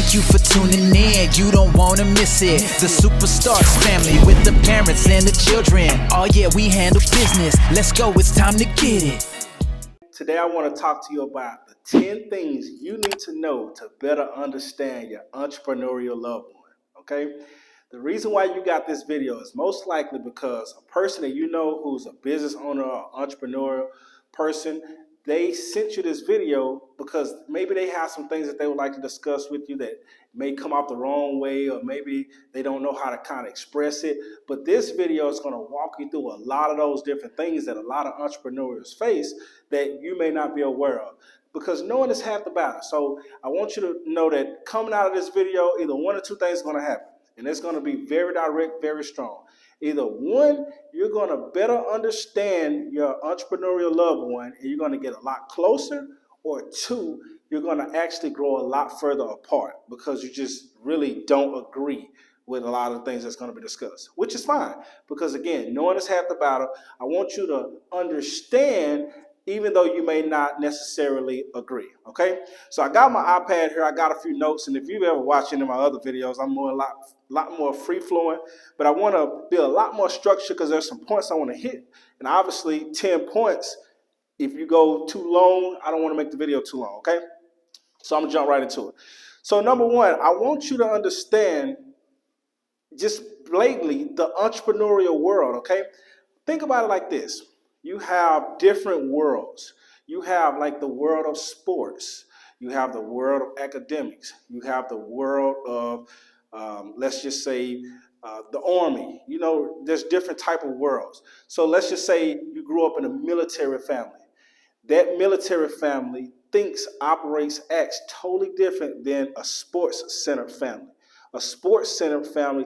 Thank you for tuning in, you don't wanna miss it. The Superstars family with the parents and the children. Oh yeah, we handle business. Let's go, it's time to get it. Today I want to talk to you about the 10 things you need to know to better understand your entrepreneurial loved one, okay? The reason why you got this video is most likely because a person that you know who's a business owner or entrepreneurial person, they sent you this video because maybe they have some things that they would like to discuss with you that may come out the wrong way, or maybe they don't know how to kind of express it. But this video is going to walk you through a lot of those different things that a lot of entrepreneurs face that you may not be aware of, because knowing is half the battle. So I want you to know that coming out of this video, either one or two things are going to happen. And it's going to be very direct, very strong. Either one, you're going to better understand your entrepreneurial loved one and you're going to get a lot closer, or two, you're going to actually grow a lot further apart because you just really don't agree with a lot of things that's going to be discussed, which is fine. Because again, knowing is half the battle. I want you to understand even though you may not necessarily agree, okay? So I got my iPad here, I got a few notes, and if you've ever watched any of my other videos, I'm a lot more free-flowing, but I want to be a lot more structured because there's some points I want to hit, and obviously 10 points, if you go too long, I don't want to make the video too long, okay? So I'm going to jump right into it. So number one, I want you to understand just blatantly the entrepreneurial world, okay? Think about it like this. You have different worlds. You have like the world of sports. You have the world of academics. You have the world of, let's just say, the army. You know, there's different type of worlds. So let's just say you grew up in a military family. That military family thinks, operates, acts totally different than a sports-centered family. A sports-centered family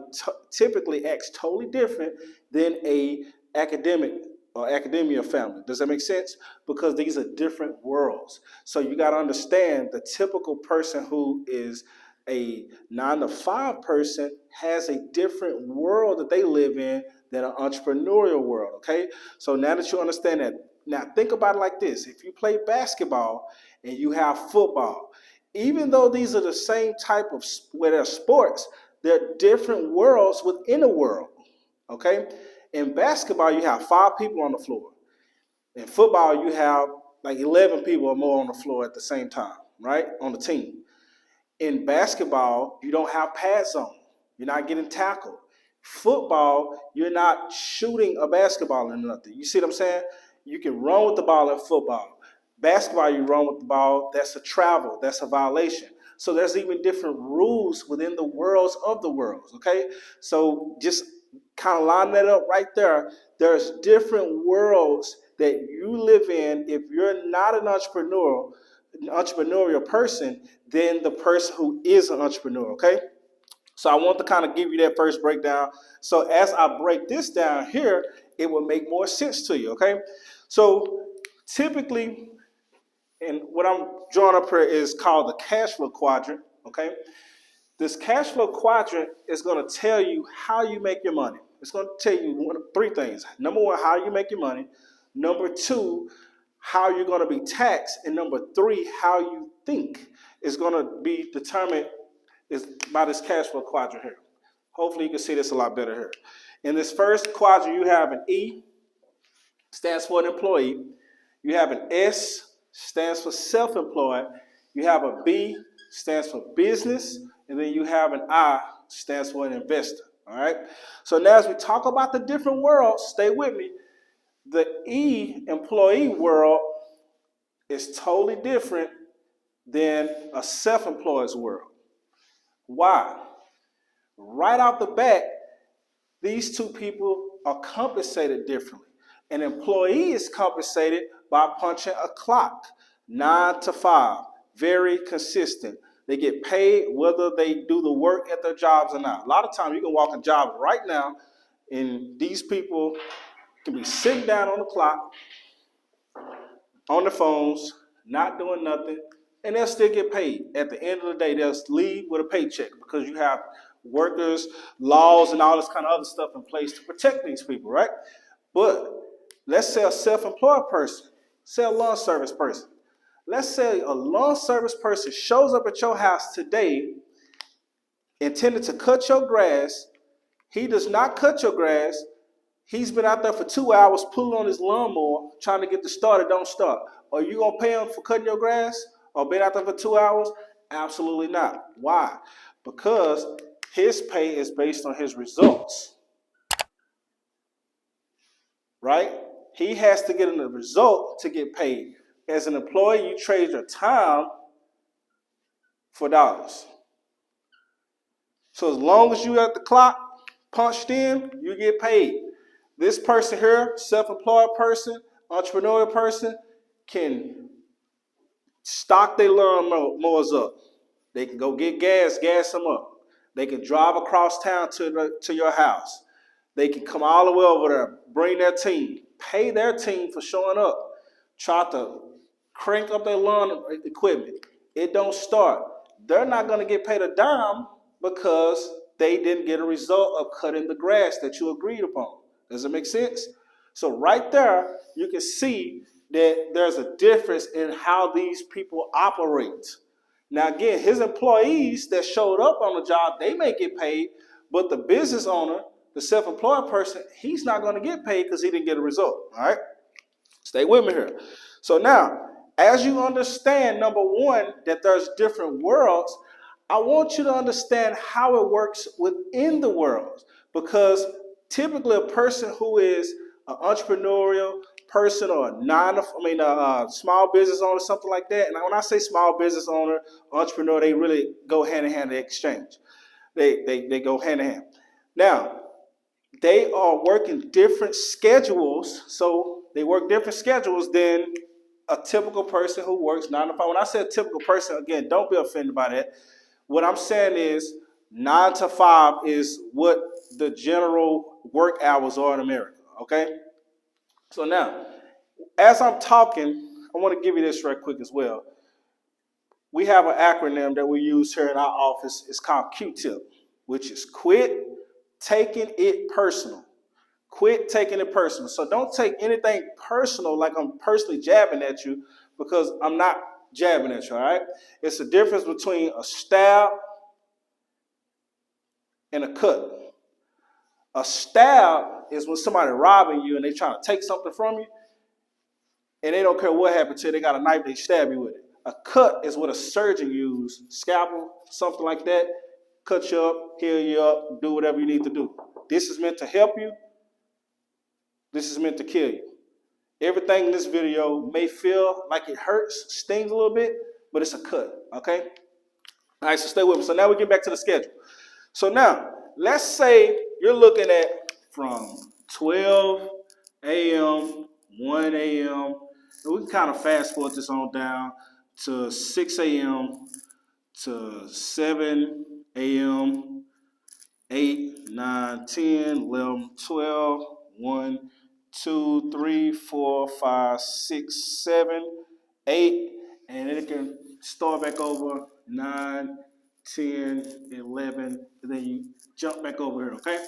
typically acts totally different than a academic or academia family. Does that make sense? Because these are different worlds. So you got to understand the typical person who is a 9-to-5 person has a different world that they live in than an entrepreneurial world, okay? So now that you understand that, now think about it like this. If you play basketball and you have football, even though these are the same type of, where they're sports, they're different worlds within a world, okay? In basketball, you have 5 people on the floor. In football, you have like 11 people or more on the floor at the same time, right, on the team. In basketball, you don't have pad zone. You're not getting tackled. Football, you're not shooting a basketball or nothing. You see what I'm saying? You can run with the ball in football. Basketball, you run with the ball, that's a travel, that's a violation. So there's even different rules within the worlds of the worlds, okay? So just kind of line that up right there. There's different worlds that you live in if you're not an entrepreneurial person than the person who is an entrepreneur, okay? So I want to kind of give you that first breakdown. So as I break this down here, it will make more sense to you, okay? So typically, and what I'm drawing up here is called the cash flow quadrant, okay? This cash flow quadrant is going to tell you how you make your money. It's going to tell you 3 things. Number 1, how you make your money. Number 2, how you're going to be taxed. And number 3, how you think is going to be determined by this cash flow quadrant here. Hopefully you can see this a lot better here. In this first quadrant, you have an E, stands for an employee. You have an S, stands for self-employed. You have a B, stands for business. And then you have an I, stands for an investor. All right. So now as we talk about the different worlds, stay with me. The E, employee world, is totally different than a self-employed's world. Why? Right off the bat, these two people are compensated differently. An employee is compensated by punching a clock, 9 to 5, very consistent. They get paid whether they do the work at their jobs or not. A lot of times you can walk a job right now and these people can be sitting down on the clock, on their phones, not doing nothing, and they'll still get paid. At the end of the day, they'll leave with a paycheck because you have workers, laws, and all this kind of other stuff in place to protect these people, right? But let's say a self-employed person, say a lawn service person. Let's say a lawn service person shows up at your house today intended to cut your grass. He does not cut your grass. He's been out there for 2 hours pulling on his lawnmower, trying to get the start. It don't start. Are you going to pay him for cutting your grass or been out there for 2 hours? Absolutely not. Why? Because his pay is based on his results, right? He has to get in the result to get paid. As an employee, you trade your time for dollars. So as long as you at the clock punched in, you get paid. This person here, self-employed person, entrepreneurial person, can stock their lawnmowers up. They can go get gas them up. They can drive across town to your house. They can come all the way over there, bring their team, pay their team for showing up, try to crank up their lawn equipment. It don't start. They're not going to get paid a dime because they didn't get a result of cutting the grass that you agreed upon. Does it make sense? So right there, you can see that there's a difference in how these people operate. Now again, his employees that showed up on the job, they may get paid, but the business owner, the self-employed person, he's not going to get paid because he didn't get a result. All right? Stay with me here. So now, as you understand, number one, that there's different worlds, I want you to understand how it works within the worlds. Because typically a person who is an entrepreneurial person or a small business owner, something like that. And when I say small business owner, entrepreneur, they really go hand in hand. They exchange. They go hand in hand. Now, they are working different schedules. So they work different schedules than a typical person who works 9 to 5. When I say a typical person, again, don't be offended by that. What I'm saying is 9 to 5 is what the general work hours are in America, okay? So now, as I'm talking, I want to give you this right quick as well. We have an acronym that we use here in our office. It's called QTIP, which is quit taking it personal. Quit taking it personal. So don't take anything personal like I'm personally jabbing at you, because I'm not jabbing at you, all right? It's the difference between a stab and a cut. A stab is when somebody robbing you and they trying to take something from you, and they don't care what happened to you. They got a knife, they stab you with it. A cut is what a surgeon uses, scalpel, something like that, cut you up, heal you up, do whatever you need to do. This is meant to help you. This is meant to kill you. Everything in this video may feel like it hurts, stings a little bit, but it's a cut, okay? All right, so stay with me. So now we get back to the schedule. So now, let's say you're looking at from 12 a.m., 1 a.m., and we can kind of fast forward this on down to 6 a.m., to 7 a.m., 8, 9, 10, 11, 12, 1, 2, 3, 4, 5, 6, 7, 8, and then it can start back over 9, 10, 11, and then you jump back over here, okay?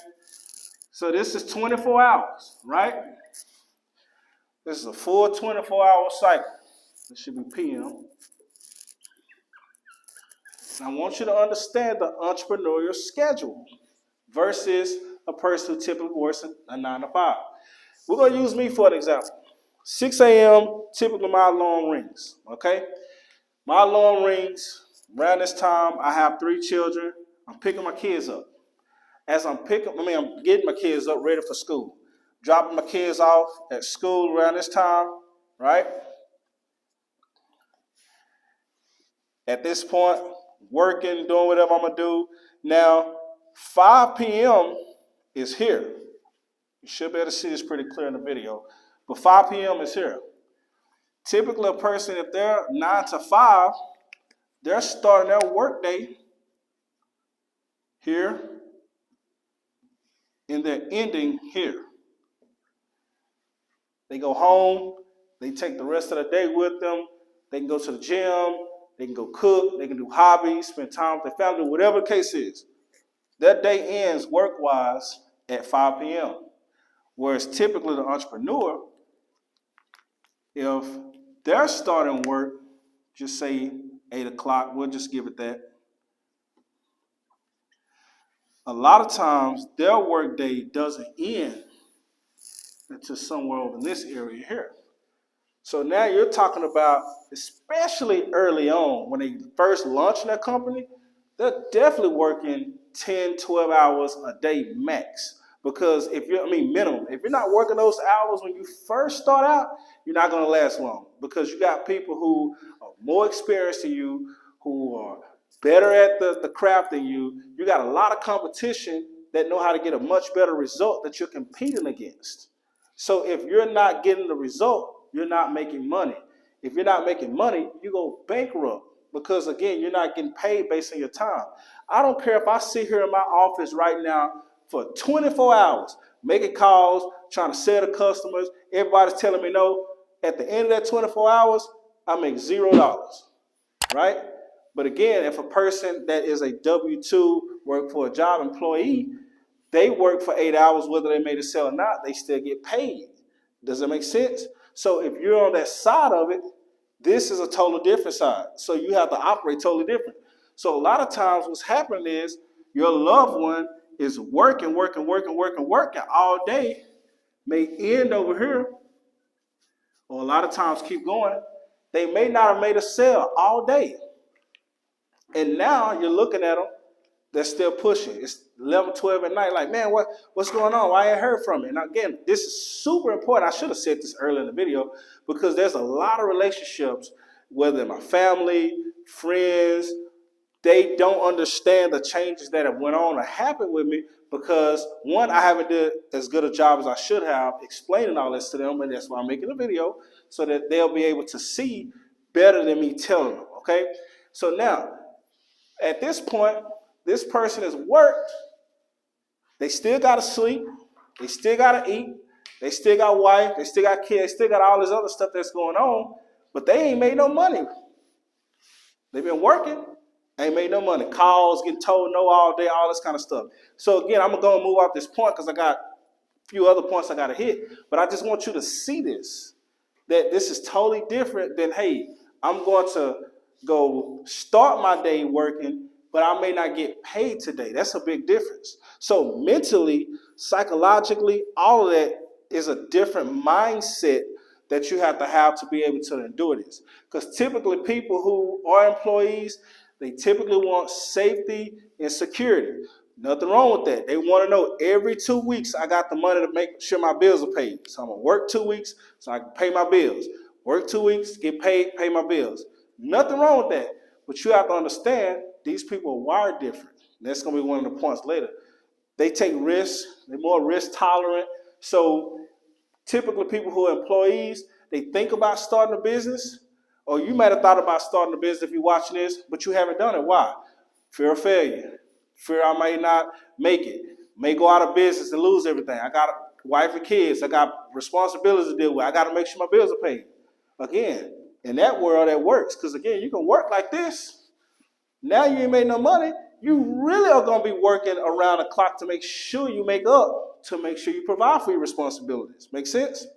So this is 24 hours, right? This is a full 24-hour cycle. This should be PM. I want you to understand the entrepreneurial schedule versus a person who typically works a 9 to 5. We're going to use me for an example. 6 a.m., typically my alarm rings, okay? My alarm rings around this time. I have 3 children. I'm picking my kids up. As I'm getting my kids up ready for school. Dropping my kids off at school around this time, right? At this point, working, doing whatever I'm going to do. Now, 5 p.m. is here. You should be able to see this pretty clear in the video. But 5 p.m. is here. Typically, a person, if they're 9 to 5, they're starting their work day here, and they're ending here. They go home. They take the rest of the day with them. They can go to the gym. They can go cook. They can do hobbies, spend time with their family, whatever the case is. That day ends work-wise at 5 p.m. Whereas typically the entrepreneur, if they're starting work, just say 8 o'clock, we'll just give it that. a lot of times their workday doesn't end until somewhere over in this area here. So now you're talking about, especially early on, when they first launch their company, they're definitely working 10, 12 hours a day max. Because minimum. If you're not working those hours when you first start out, you're not going to last long. Because you got people who are more experienced than you, who are better at the craft than you. You got a lot of competition that know how to get a much better result that you're competing against. So if you're not getting the result, you're not making money. If you're not making money, you go bankrupt because, again, you're not getting paid based on your time. I don't care if I sit here in my office right now for 24 hours, making calls, trying to sell to customers. Everybody's telling me no. At the end of that 24 hours, I make $0, right? But again, if a person that is a W-2 work for a job employee, they work for 8 hours, whether they made a sale or not, they still get paid. Does that make sense? So if you're on that side of it, this is a totally different side. So you have to operate totally different. So a lot of times what's happening is your loved one is working all day, may end over here, or a lot of times keep going. They may not have made a sale all day. And now you're looking at them, they're still pushing. It's 11, 12 at night. Like, man, what's going on? Why I ain't heard from it? And again, this is super important. I should have said this earlier in the video because there's a lot of relationships, whether in my family, friends, they don't understand the changes that have went on or happened with me because, one, I haven't done as good a job as I should have explaining all this to them, and that's why I'm making a video so that they'll be able to see better than me telling them, okay? So now, at this point, this person has worked. They still got to sleep. They still got to eat. They still got wife. They still got kids. They still got all this other stuff that's going on. But they ain't made no money. They've been working. Ain't made no money. Calls, getting told no all day, all this kind of stuff. So again, I'm going to go and move off this point because I got a few other points I got to hit. But I just want you to see this, that this is totally different than, hey, I'm going to go start my day working, but I may not get paid today. That's a big difference. So mentally, psychologically, all of that is a different mindset that you have to be able to endure this. Because typically people who are employees, they typically want safety and security. Nothing wrong with that. They want to know every 2 weeks I got the money to make sure my bills are paid. So I'm going to work 2 weeks so I can pay my bills. Work 2 weeks, get paid, pay my bills. Nothing wrong with that. But you have to understand these people are wired different. And that's going to be one of the points later. They take risks. They're more risk tolerant. So typically people who are employees, they think about starting a business. Or you might have thought about starting a business if you're watching this, but you haven't done it. Why? Fear of failure. Fear I may not make it. May go out of business and lose everything. I got a wife and kids. I got responsibilities to deal with. I got to make sure my bills are paid. Again, in that world, that works. Because again, you can work like this. Now you ain't made no money. You really are going to be working around the clock to make sure you make up, to make sure you provide for your responsibilities. Make sense?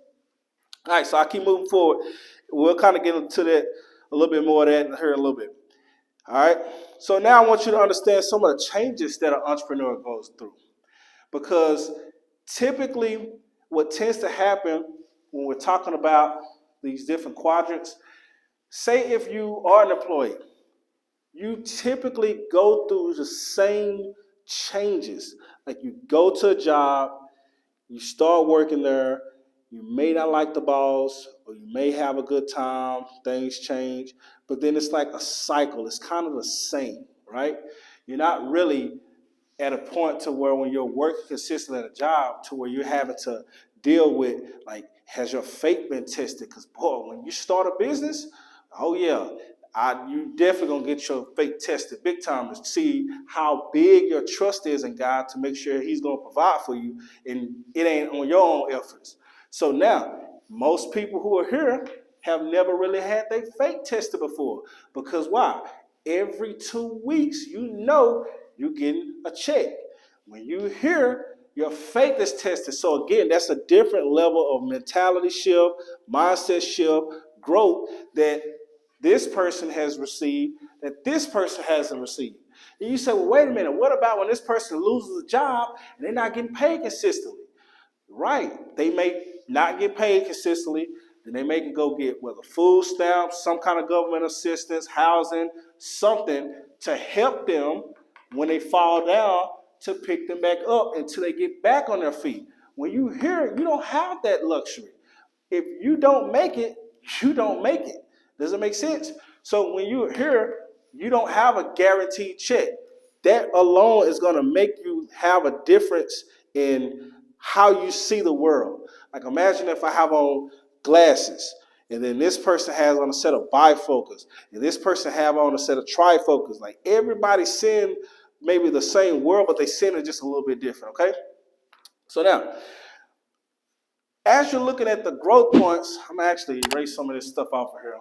All right, so I keep moving forward. We'll kind of get into that a little bit more of that here in a little bit. All right, so now I want you to understand some of the changes that an entrepreneur goes through. Because typically what tends to happen when we're talking about these different quadrants, say if you are an employee, you typically go through the same changes. Like you go to a job, you start working there, you may not like the boss, or you may have a good time, things change, but then it's like a cycle. It's kind of the same, right? You're not really at a point to where when you're working consistently at a job to where you're having to deal with, like, has your faith been tested? Because, boy, when you start a business, oh, yeah, you definitely going to get your faith tested big time to see how big your trust is in God to make sure he's going to provide for you, and it ain't on your own efforts. So now, most people who are here have never really had their faith tested before. Because why? Every 2 weeks, you know you're getting a check. When you hear, your faith is tested. So again, that's a different level of mentality shift, mindset shift, growth that this person has received, that this person hasn't received. And you say, well, wait a minute, what about when this person loses a job and they're not getting paid consistently? Right. They may not get paid consistently, then they may go get whether food stamps, some kind of government assistance, housing, something to help them when they fall down to pick them back up until they get back on their feet. When you hear, you don't have that luxury. If you don't make it, you don't make it. Does it make sense? So when you're here, you don't have a guaranteed check. That alone is going to make you have a difference in how you see the world. Like imagine if I have on glasses and then this person has on a set of bifocals and this person have on a set of trifocals. Like everybody's seeing maybe the same world, but they seeing it just a little bit different, okay? So now, as you're looking at the growth points, I'm going to actually erase some of this stuff off of here.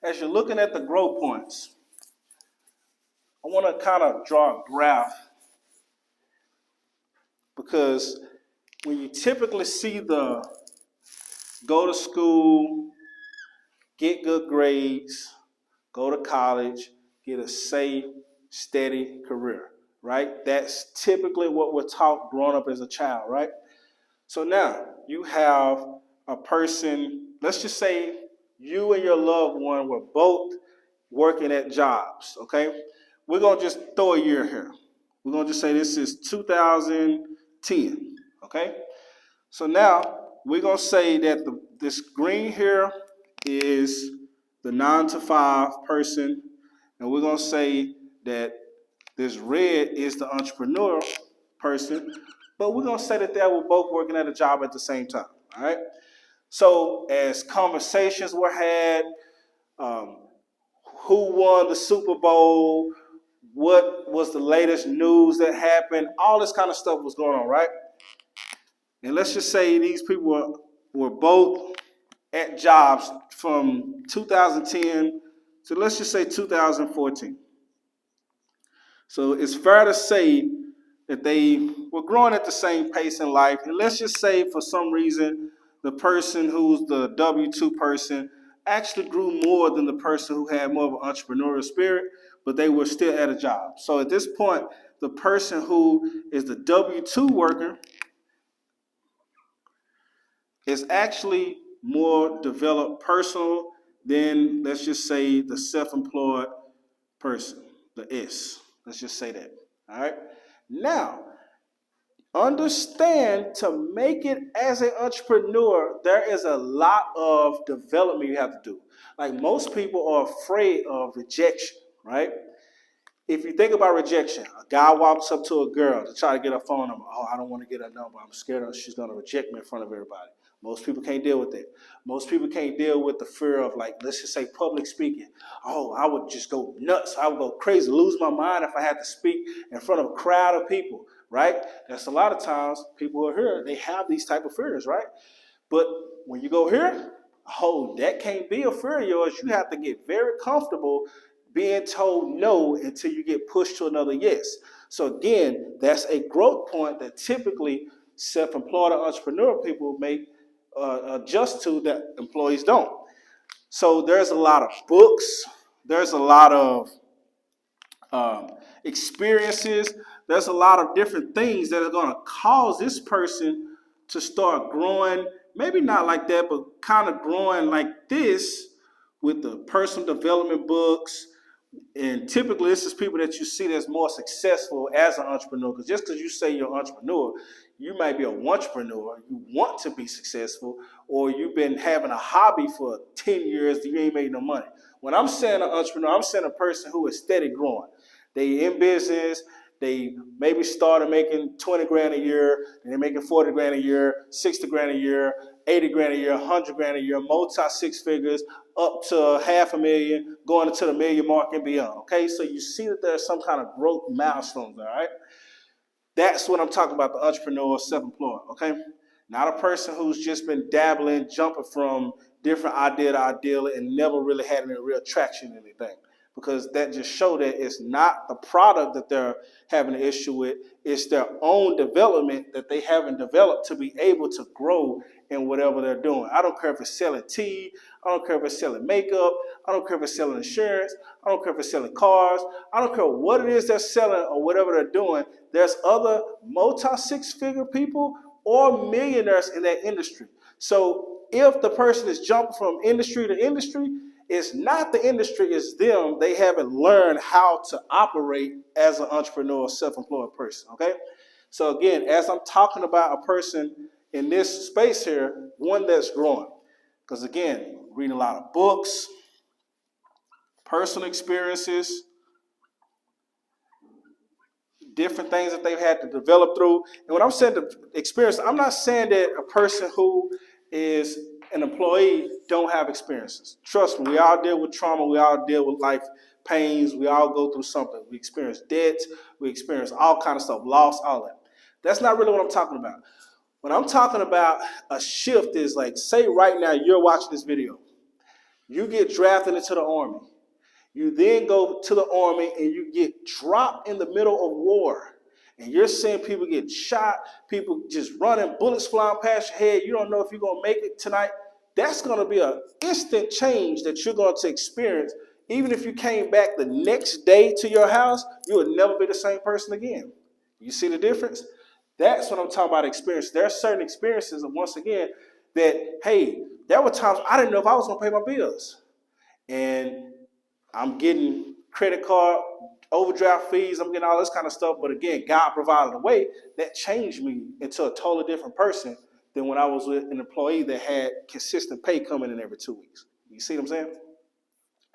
As you're looking at the growth points, I want to kind of draw a graph because when you typically see the go to school, get good grades, go to college, get a safe, steady career, right? That's typically what we're taught growing up as a child, right? So now you have a person, let's just say you and your loved one were both working at jobs, okay? We're going to just throw a year here. We're going to just say this is 2010, okay? So now we're going to say that this green here is the 9 to 5 person, and we're going to say that this red is the entrepreneurial person, but we're going to say that they were both working at a job at the same time, all right? So as conversations were had, who won the Super Bowl, what was the latest news that happened, all this kind of stuff was going on, right? And let's just say these people were both at jobs from 2010 to let's just say 2014. So it's fair to say that they were growing at the same pace in life. And let's just say for some reason, the person who's the W-2 person actually grew more than the person who had more of an entrepreneurial spirit, but they were still at a job. So at this point, the person who is the W-2 worker is actually more developed personal than, let's just say, the self-employed person, the S. Let's just say that, all right? Now, understand to make it as an entrepreneur, there is a lot of development you have to do. Like most people are afraid of rejection, right? If you think about rejection, a guy walks up to a girl to try to get her phone number. Oh, I don't want to get her number. I'm scared she's going to reject me in front of everybody. Most people can't deal with that. Most people can't deal with the fear of, like, let's just say public speaking. Oh, I would just go nuts. I would go crazy, lose my mind if I had to speak in front of a crowd of people, right? That's a lot of times people who are here, they have these type of fears, right? But when you go here, oh, that can't be a fear of yours. You have to get very comfortable being told no until you get pushed to another yes. So again, that's a growth point that typically self-employed or entrepreneur people make adjust to that employees don't. So there's a lot of books, there's a lot of experiences, there's a lot of different things that are going to cause this person to start growing, maybe not like that, but kind of growing like this with the personal development books. And typically, this is people that you see that's more successful as an entrepreneur. Because just because you say you're an entrepreneur, you might be a entrepreneur. You want to be successful, or you've been having a hobby for 10 years, you ain't made no money. When I'm saying an entrepreneur, I'm saying a person who is steady growing. They in business. They maybe started making 20 grand a year, and they're making 40 grand a year, 60 grand a year, 80 grand a year, 100 grand a year, multi six figures, up to $500,000, going into the million mark and beyond. Okay, so you see that there's some kind of growth milestones, all right? That's what I'm talking about, the entrepreneur, self-employed, okay? Not a person who's just been dabbling, jumping from different idea to idea and never really had any real traction in anything. because that just show that it's not the product that they're having an issue with, it's their own development that they haven't developed to be able to grow in whatever they're doing. I don't care if it's selling tea, I don't care if it's selling makeup, I don't care if it's selling insurance, I don't care if it's selling cars, I don't care what it is they're selling or whatever they're doing. There's other multi-six-figure people or millionaires in that industry. So if the person is jumping from industry to industry, it's not the industry, it's them. They haven't learned how to operate as an entrepreneur, self-employed person, okay? So again, as I'm talking about a person in this space here, one that's growing. Because again, reading a lot of books, personal experiences, different things that they've had to develop through. And when I'm saying the experience, I'm not saying that a person who is an employee don't have experiences. Trust me, we all deal with trauma, we all deal with life pains, we all go through something. We experience debts, we experience all kind of stuff, loss, all that. That's not really what I'm talking about. When I'm talking about a shift is like, say right now you're watching this video. You get drafted into the Army. You then go to the Army and you get dropped in the middle of war. And you're seeing people get shot, people just running, bullets flying past your head. You don't know if you're going to make it tonight. That's going to be an instant change that you're going to experience. Even if you came back the next day to your house, you would never be the same person again. You see the difference? That's what I'm talking about experience. There are certain experiences, and once again, that, hey, there were times I didn't know if I was going to pay my bills. And I'm getting credit card, overdraft fees, I'm getting all this kind of stuff. But again, God provided a way that changed me into a totally different person than when I was with an employee that had consistent pay coming in every 2 weeks. You see what I'm saying?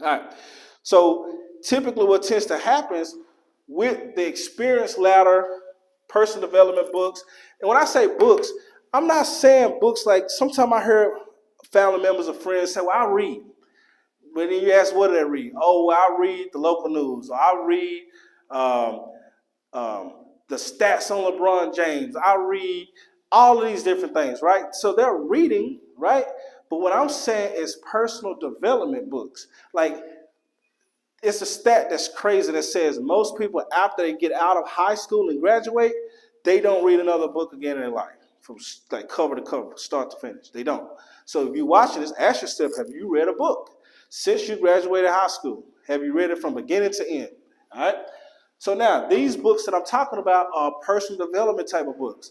All right. So typically what tends to happen is with the experience ladder, personal development books, and when I say books, I'm not saying books like sometimes I hear family members or friends say, well, I read. But then you ask, what do they read? Oh, well, I read the local news. Or I read the stats on LeBron James. I read all of these different things, right? So they're reading, right? But what I'm saying is personal development books. Like, it's a stat that's crazy that says most people, after they get out of high school and graduate, they don't read another book again in their life, from like cover to cover, start to finish. They don't. So if you're watching this, ask yourself, have you read a book? Since you graduated high school, have you read it from beginning to end? All right. So now, these books that I'm talking about are personal development type of books.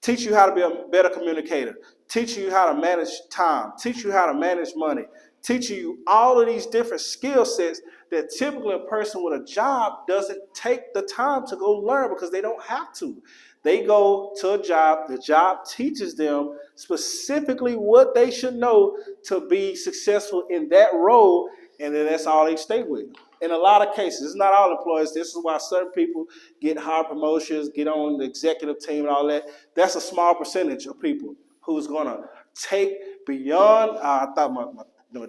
Teach you how to be a better communicator. Teach you how to manage time. Teach you how to manage money. Teach you all of these different skill sets that typically a person with a job doesn't take the time to go learn because they don't have to. They go to a job, the job teaches them specifically what they should know to be successful in that role, and then that's all they stay with. In a lot of cases, it's not all employees. This is why certain people get high promotions, get on the executive team and all that. That's a small percentage of people who's going to take beyond, I thought my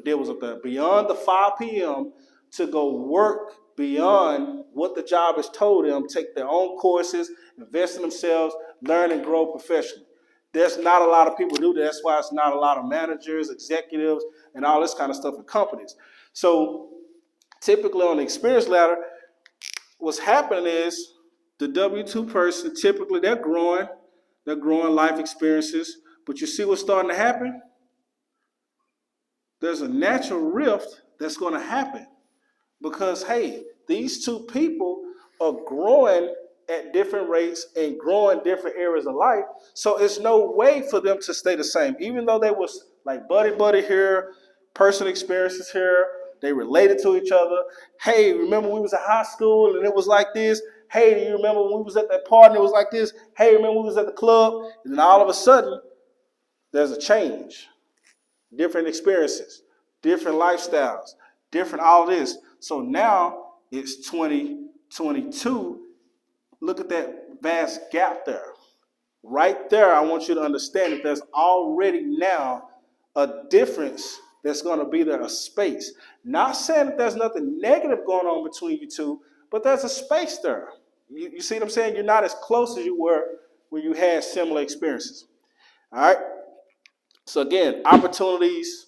deal was up there, beyond the 5 p.m. to go work beyond what the job has told them, take their own courses, invest in themselves, learn and grow professionally. There's not a lot of people who do that. That's why it's not a lot of managers, executives, and all this kind of stuff in companies. So typically on the experience ladder, what's happening is the W-2 person, typically they're growing life experiences, but you see what's starting to happen? There's a natural rift that's going to happen because, hey, these two people are growing at different rates and growing different areas of life. So it's no way for them to stay the same. Even though they was like buddy here, personal experiences here, they related to each other. Hey, remember we was in high school and it was like this? Hey, do you remember when we was at that party and it was like this? Hey, remember we was at the club? And then all of a sudden, there's a change. Different experiences, different lifestyles, different all this. So now it's 2022. Look at that vast gap there. Right there, I want you to understand that there's already now a difference that's going to be there, a space. Not saying that there's nothing negative going on between you two, but there's a space there. You see what I'm saying? You're not as close as you were when you had similar experiences. All right? So again, opportunities,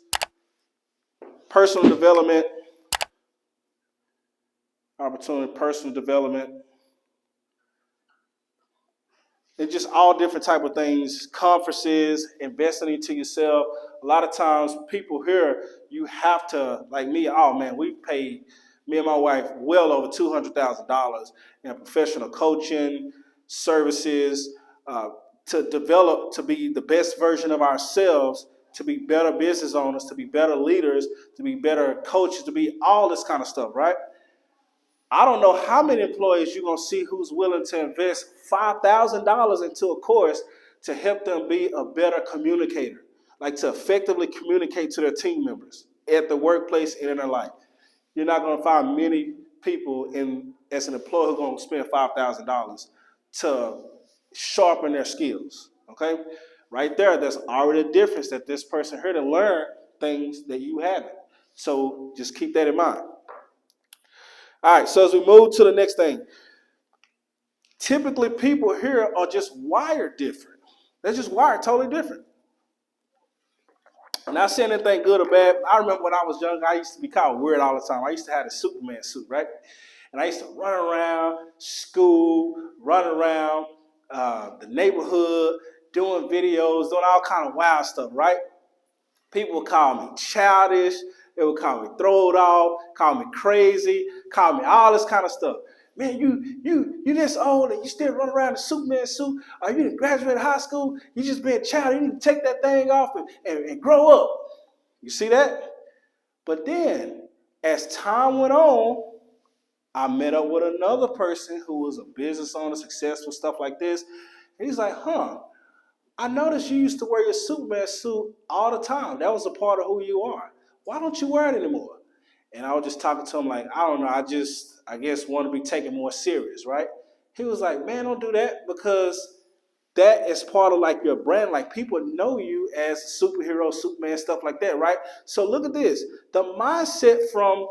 personal development, opportunity, personal development, and just all different type of things, conferences, investing into yourself. A lot of times people here, you have to, like me, oh man, we've paid, me and my wife, well over $200,000 in professional coaching, services, uh, to develop to be the best version of ourselves, to be better business owners, to be better leaders, to be better coaches, to be all this kind of stuff, right? I don't know how many employees you're gonna see who's willing to invest $5,000 into a course to help them be a better communicator, like to effectively communicate to their team members at the workplace and in their life. You're not gonna find many people as an employee who are gonna spend $5,000 to sharpen their skills. Okay, right there, there's already a difference that this person here to learn things that you haven't. So just keep that in mind. All right, so as we move to the next thing, typically people here are just wired different. They're just wired totally different. I'm not saying anything good or bad. I remember when I was young, I used to be called weird all the time. I used to have the Superman suit, right? And I used to run around school, run around the neighborhood, doing videos, doing all kind of wild stuff, right? People would call me childish. They would call me throw it off, call me crazy, call me all this kind of stuff. Man, you this old and you still run around in Superman suit. Or you didn't graduate high school. You just being childish. You need to take that thing off and grow up. You see that? But then, as time went on, I met up with another person who was a business owner, successful, stuff like this. And he's like, I noticed you used to wear your Superman suit all the time. That was a part of who you are. Why don't you wear it anymore? And I was just talking to him like, I don't know, I guess want to be taken more serious, right? He was like, man, don't do that because that is part of like your brand. Like people know you as a superhero, Superman, stuff like that, right? So look at this. The mindset from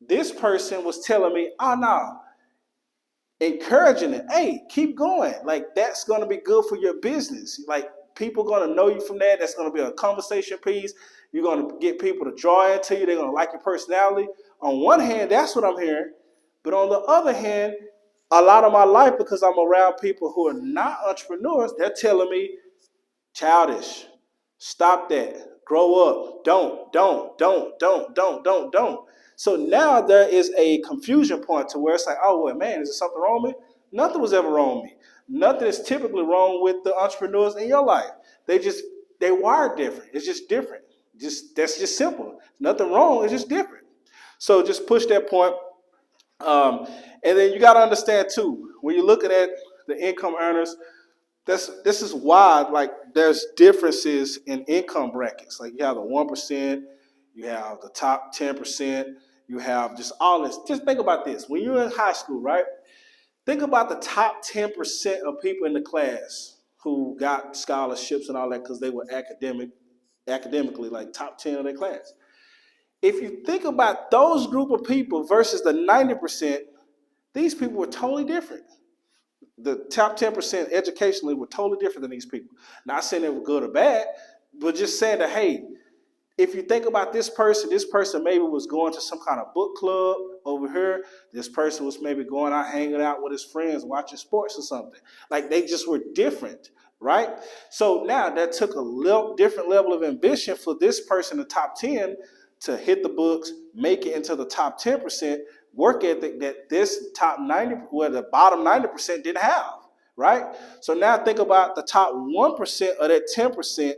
this person was telling me, oh no, encouraging it. Hey, keep going. Like that's going to be good for your business. Like people going to know you from that. That's going to be a conversation piece. You're going to get people to draw into you. They're going to like your personality. On one hand, that's what I'm hearing. But on the other hand, a lot of my life, because I'm around people who are not entrepreneurs, they're telling me, childish, stop that, grow up, don't. So now there is a confusion point to where it's like, oh, well, man, is there something wrong with me? Nothing was ever wrong with me. Nothing is typically wrong with the entrepreneurs in your life. They wired different. It's just different. That's just simple. Nothing wrong. It's just different. So just push that point. And then you got to understand too, when you're looking at the income earners, this is why like there's differences in income brackets. Like you have the 1%, you have the top 10%, you have just all this. Just think about this. When you're in high school, right? Think about the top 10% of people in the class who got scholarships and all that because they were academically like top 10 of their class. If you think about those group of people versus the 90%, these people were totally different. The top 10% educationally were totally different than these people. Not saying they were good or bad, but just saying that, hey, if you think about this person maybe was going to some kind of book club over here. This person was maybe going out, hanging out with his friends, watching sports or something. Like they just were different, right? So now that took a different level of ambition for this person, the top 10, to hit the books, make it into the top 10%, work ethic that this top 90, well, the bottom 90% didn't have, right? So now think about the top 1% of that 10%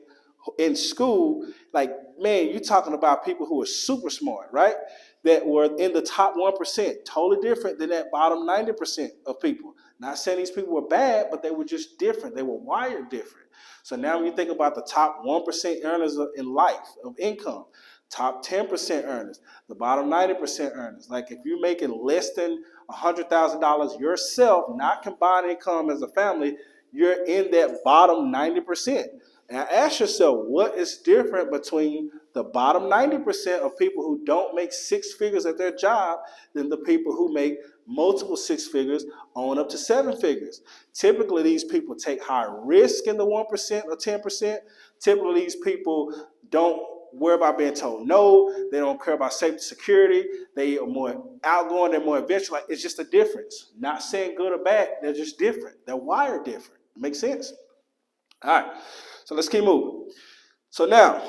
in school. Like, man, you're talking about people who are super smart, right? That were in the top 1%, totally different than that bottom 90% of people. Not saying these people were bad, but they were just different. They were wired different. So now when you think about the top 1% earners in life, of income, top 10% earners, the bottom 90% earners. Like if you're making less than $100,000 yourself, not combined income as a family, you're in that bottom 90%. Now ask yourself, what is different between the bottom 90% of people who don't make six figures at their job than the people who make multiple six figures on up to seven figures? Typically, these people take higher risk in the 1% or 10%. Typically, these people don't worry about being told no. They don't care about safety, security. They are more outgoing. They're more adventurous. Like, it's just a difference. Not saying good or bad. They're just different. They're wired different. Makes sense? All right. So let's keep moving. So now,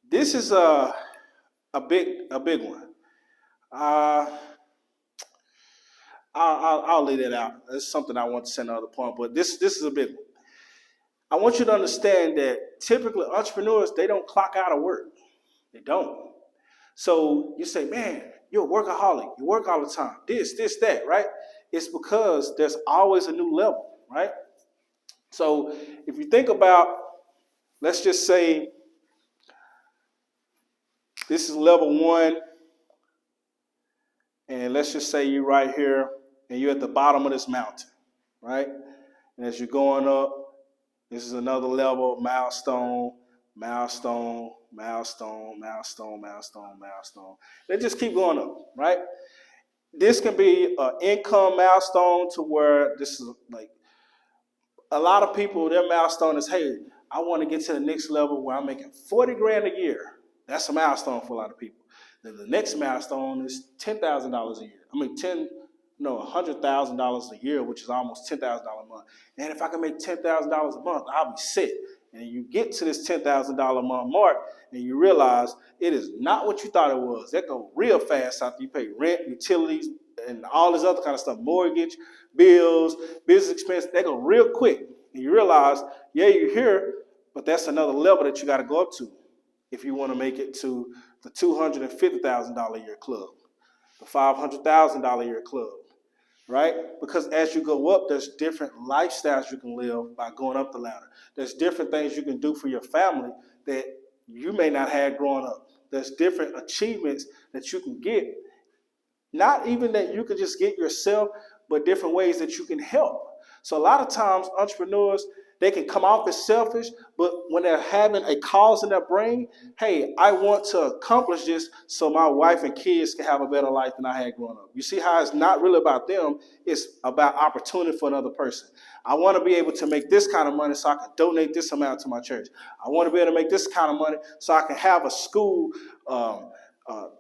this is a big one. I'll leave that out. That's something I want to say another point, but this is a big one. I want you to understand that typically entrepreneurs, they don't clock out of work. They don't. So you say, man, you're a workaholic. You work all the time. This, that, right? It's because there's always a new level, right? So if you think about, let's just say this is level 1, and let's just say you're right here, and you're at the bottom of this mountain, right? And as you're going up, this is another level, milestone, milestone, milestone, milestone, milestone, milestone. They just keep going up, right? This can be an income milestone to where this is like a lot of people, their milestone is, hey, I want to get to the next level where I'm making 40 grand a year. That's a milestone for a lot of people. Then the next milestone is $10,000 a year. $100,000 a year, which is almost $10,000 a month. And if I can make $10,000 a month, I'll be set. And you get to this $10,000 a month mark, and you realize it is not what you thought it was. That go real fast after you pay rent, utilities, and all this other kind of stuff, mortgage, bills, business expense. They go real quick. And you realize, yeah, you're here, but that's another level that you got to go up to if you want to make it to the $250,000 a year club, the $500,000 a year club, right? Because as you go up, there's different lifestyles you can live by going up the ladder. There's different things you can do for your family that you may not have growing up. There's different achievements that you can get. Not even that you can just get yourself, but different ways that you can help. So a lot of times entrepreneurs, they can come off as selfish, but when they're having a cause in their brain, hey, I want to accomplish this so my wife and kids can have a better life than I had growing up. You see how it's not really about them, it's about opportunity for another person. I want to be able to make this kind of money so I can donate this amount to my church. I want to be able to make this kind of money so I can have a school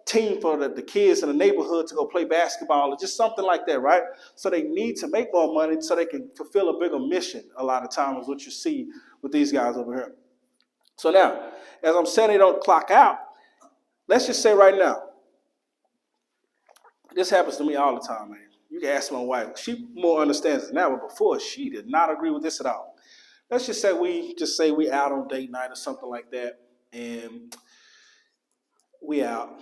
team for the kids in the neighborhood to go play basketball or just something like that, right? So they need to make more money so they can fulfill a bigger mission a lot of times is what you see with these guys over here. So now, as I'm saying they don't clock out, let's just say right now, this happens to me all the time, man. You can ask my wife. She more understands it now, but before she did not agree with this at all. Let's just say we out on date night or something like that, and we out,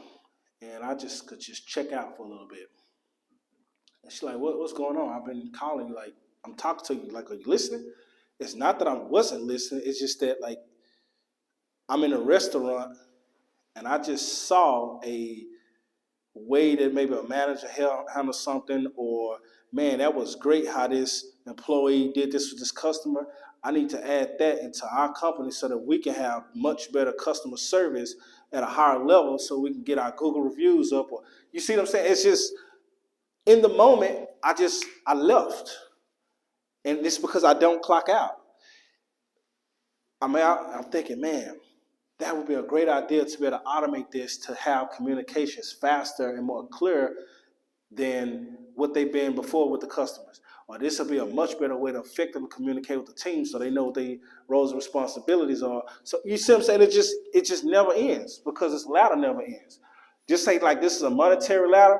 and I just could just check out for a little bit. And she's like, what's going on? I've been calling you, like, I'm talking to you, like, are you listening? It's not that I wasn't listening, it's just that, like, I'm in a restaurant, and I just saw a way that maybe a manager handled something, or, man, that was great how this employee did this with this customer. I need to add that into our company so that we can have much better customer service at a higher level so we can get our Google reviews up. Or, you see what I'm saying? It's just, in the moment, I left. And it's because I don't clock out. I'm thinking, man, that would be a great idea to be able to automate this to have communications faster and more clear than what they've been before with the customers. Or this will be a much better way to effectively communicate with the team so they know what their roles and responsibilities are. So you see what I'm saying? It just never ends because this ladder never ends. Just say like this is a monetary ladder.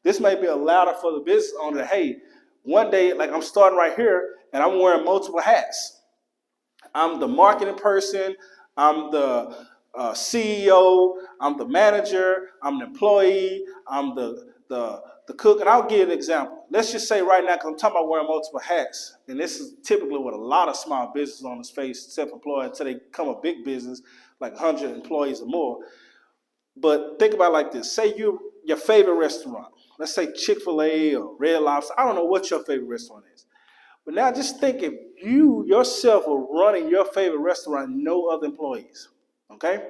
This may be a ladder for the business owner. Hey, one day, like I'm starting right here and I'm wearing multiple hats. I'm the marketing person. I'm the CEO. I'm the manager. I'm the employee. I'm the cook. And I'll give you an example. Let's just say right now, because I'm talking about wearing multiple hats, and this is typically what a lot of small business owners face, self-employed, until they become a big business, like 100 employees or more. But think about it like this. Say your favorite restaurant. Let's say Chick-fil-A or Red Lobster. I don't know what your favorite restaurant is. But now just think if you yourself are running your favorite restaurant, no other employees, okay?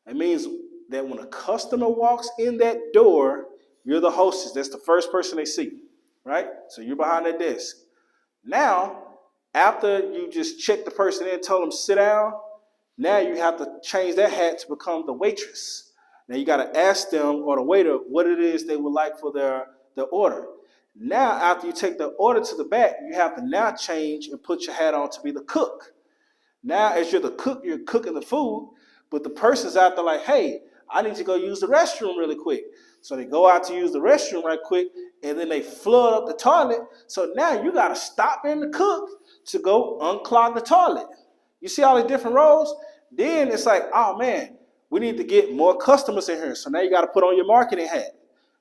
That means that when a customer walks in that door, you're the hostess. That's the first person they see, right? So you're behind that desk. Now, after you just check the person in, told them sit down, Now you have to change that hat to become the waitress. Now you got to ask them or the waiter what it is they would like for their order. Now, after you take the order to the back, you have to now change and put your hat on to be the cook. Now, as you're the cook, you're cooking the food, but the person's out there like, hey, I need to go use the restroom really quick. So they go out to use the restroom right quick, and then they flood up the toilet. So now you got to stop being the cook to go unclog the toilet. You see all the different roles? Then it's like, oh man, we need to get more customers in here. So now you got to put on your marketing hat.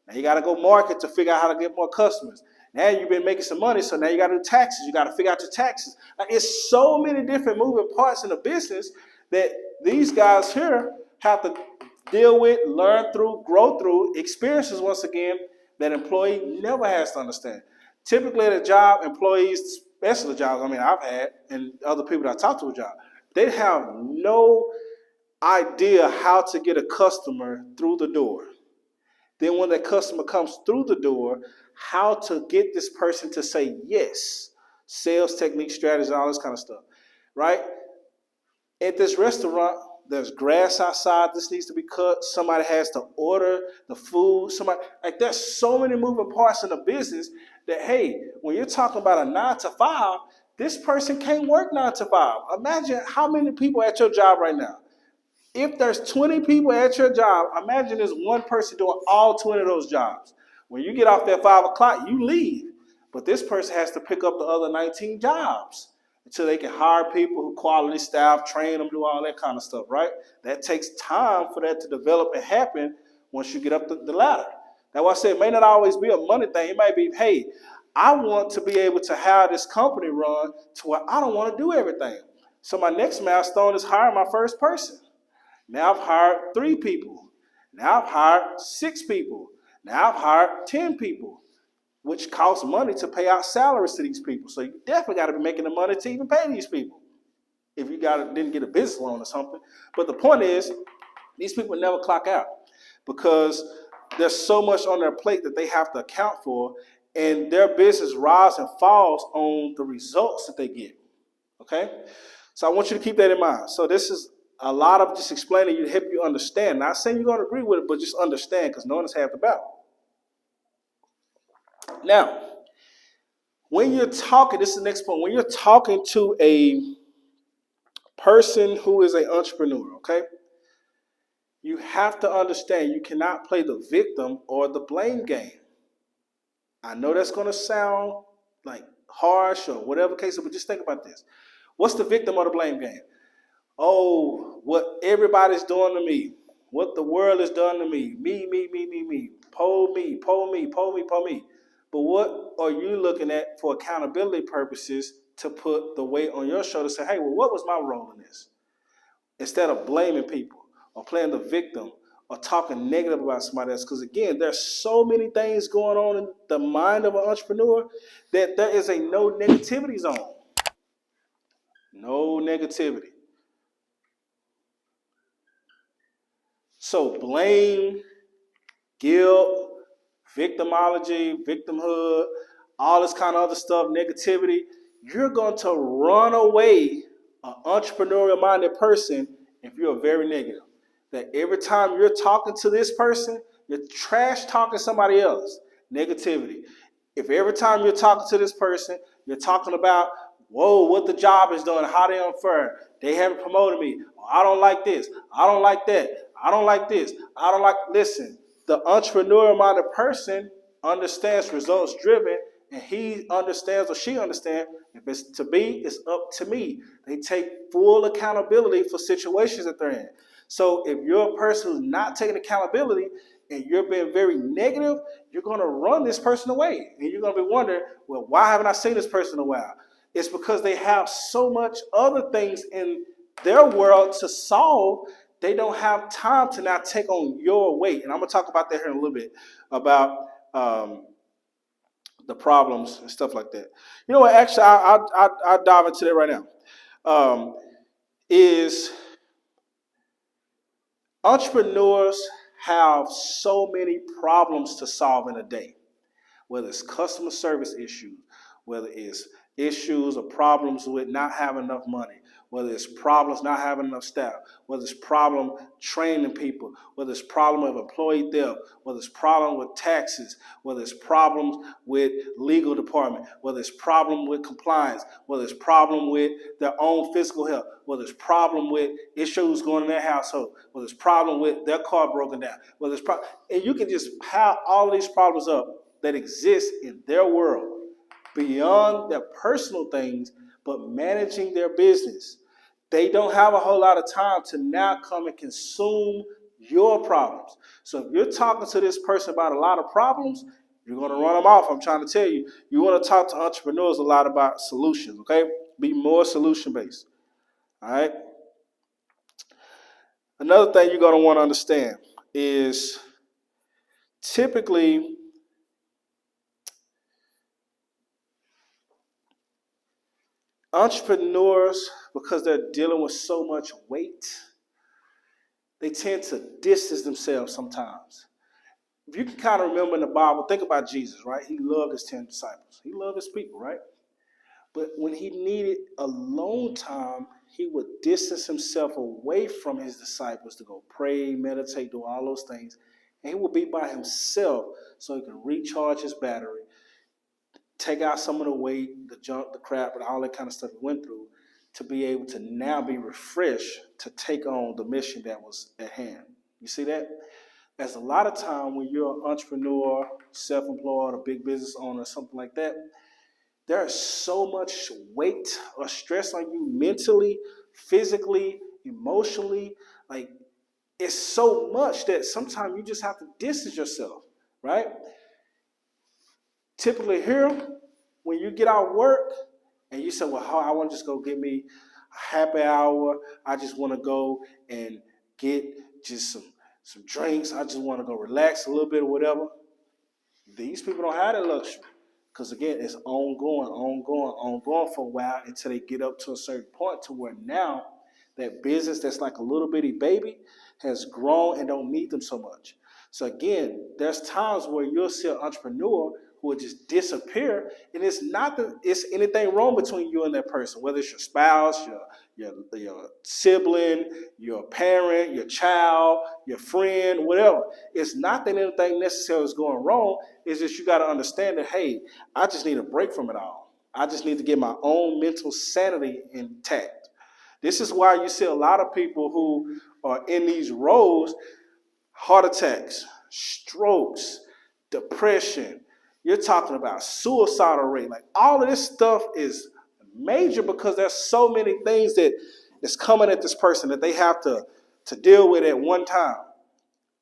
Now you got to go market to figure out how to get more customers. Now you've been making some money, so now you got to do taxes. You got to figure out your taxes. Like, it's so many different moving parts in the business that these guys here have to deal with, learn through, grow through, experiences once again that employee never has to understand. Typically at a job, employees, especially the jobs I've had and other people that I talk to a job, they have no idea how to get a customer through the door. Then when that customer comes through the door, how to get this person to say yes. Sales technique, strategies, all this kind of stuff, right? At this restaurant, there's grass outside. This needs to be cut. Somebody has to order the food. There's so many moving parts in the business that, hey, when you're talking about a 9 to 5, this person can't work 9 to 5. Imagine how many people at your job right now. If there's 20 people at your job, imagine there's one person doing all 20 of those jobs. When you get off at 5 o'clock, you leave. But this person has to pick up the other 19 jobs until they can hire people who quality staff, train them, do all that kind of stuff, right? That takes time for that to develop and happen once you get up the ladder. That's why I said it may not always be a money thing. It might be, hey, I want to be able to have this company run to where I don't want to do everything. So my next milestone is hiring my first person. Now I've hired 3 people. Now I've hired 6 people. Now I've hired 10 people, which costs money to pay out salaries to these people. So you definitely got to be making the money to even pay these people if you didn't get a business loan or something. But the point is, these people never clock out because there's so much on their plate that they have to account for, and their business rises and falls on the results that they get. Okay? So I want you to keep that in mind. So this is a lot of just explaining you to help you understand. Not saying you're going to agree with it, but just understand, because knowing is half the battle. Now, when you're talking, this is the next point, when you're talking to a person who is an entrepreneur, okay, you have to understand you cannot play the victim or the blame game. I know that's going to sound like harsh or whatever case, but just think about this. What's the victim or the blame game? Oh, what everybody's doing to me, what the world has done to me, me, pull me. But what are you looking at for accountability purposes to put the weight on your shoulder, say, hey, well, what was my role in this? Instead of blaming people or playing the victim or talking negative about somebody else. Because again, there's so many things going on in the mind of an entrepreneur that there is a no negativity zone. No negativity. So blame, guilt, victimology, victimhood, all this kind of other stuff, negativity, you're going to run away an entrepreneurial-minded person if you're very negative. That every time you're talking to this person, you're trash talking somebody else. Negativity. If every time you're talking to this person, you're talking about, whoa, what the job is doing, how they unfair, they haven't promoted me, I don't like this, I don't like that, I don't like this, I don't like, listen, the entrepreneurial-minded person understands results driven, and he understands or she understands, if it's to be, it's up to me. They take full accountability for situations that they're in. So if you're a person who's not taking accountability and you're being very negative, you're going to run this person away. And you're going to be wondering, well, why haven't I seen this person in a while? It's because they have so much other things in their world to solve, they don't have time to now take on your weight. And I'm going to talk about that here in a little bit, about the problems and stuff like that. You know what? Actually, I'll dive into that right now. Is entrepreneurs have so many problems to solve in a day, whether it's customer service issues, whether it's issues or problems with not having enough money, whether it's problems not having enough staff, whether it's problem training people, whether it's problem of employee theft, whether it's problem with taxes, whether it's problems with legal department, whether it's problem with compliance, whether it's problem with their own physical health, whether it's problem with issues going in their household, whether it's problem with their car broken down, whether it's and you can just pile all these problems up that exist in their world beyond their personal things, but managing their business. They don't have a whole lot of time to now come and consume your problems. So if you're talking to this person about a lot of problems, you're going to run them off. I'm trying to tell you, you want to talk to entrepreneurs a lot about solutions, okay? Be more solution-based, all right? Another thing you're going to want to understand is typically entrepreneurs, because they're dealing with so much weight, they tend to distance themselves sometimes. If you can kind of remember in the Bible, think about Jesus, right? He loved his 10 disciples. He loved his people, right? But when he needed alone time, he would distance himself away from his disciples to go pray, meditate, do all those things. And he would be by himself so he could recharge his battery, take out some of the weight, the junk, the crap, and all that kind of stuff he went through to be able to now be refreshed to take on the mission that was at hand. You see that? There's a lot of time when you're an entrepreneur, self-employed, a big business owner, something like that, there is so much weight or stress on you mentally, physically, emotionally. Like, it's so much that sometimes you just have to distance yourself, right? Typically here, when you get out of work and you say, well, I want to just go get me a happy hour. I just want to go and get just some drinks. I just want to go relax a little bit or whatever. These people don't have that luxury. Because again, it's ongoing for a while until they get up to a certain point to where now that business that's like a little bitty baby has grown and don't need them so much. So again, there's times where you'll see an entrepreneur who will just disappear, and it's not that it's anything wrong between you and that person, whether it's your spouse, your sibling, your parent, your child, your friend, whatever. It's not that anything necessarily is going wrong. It's just you got to understand that, hey, I just need a break from it all. I just need to get my own mental sanity intact. This is why you see a lot of people who are in these roles, heart attacks, strokes, depression. You're talking about suicidal rate. Like, all of this stuff is major because there's so many things that is coming at this person that they have to deal with at one time.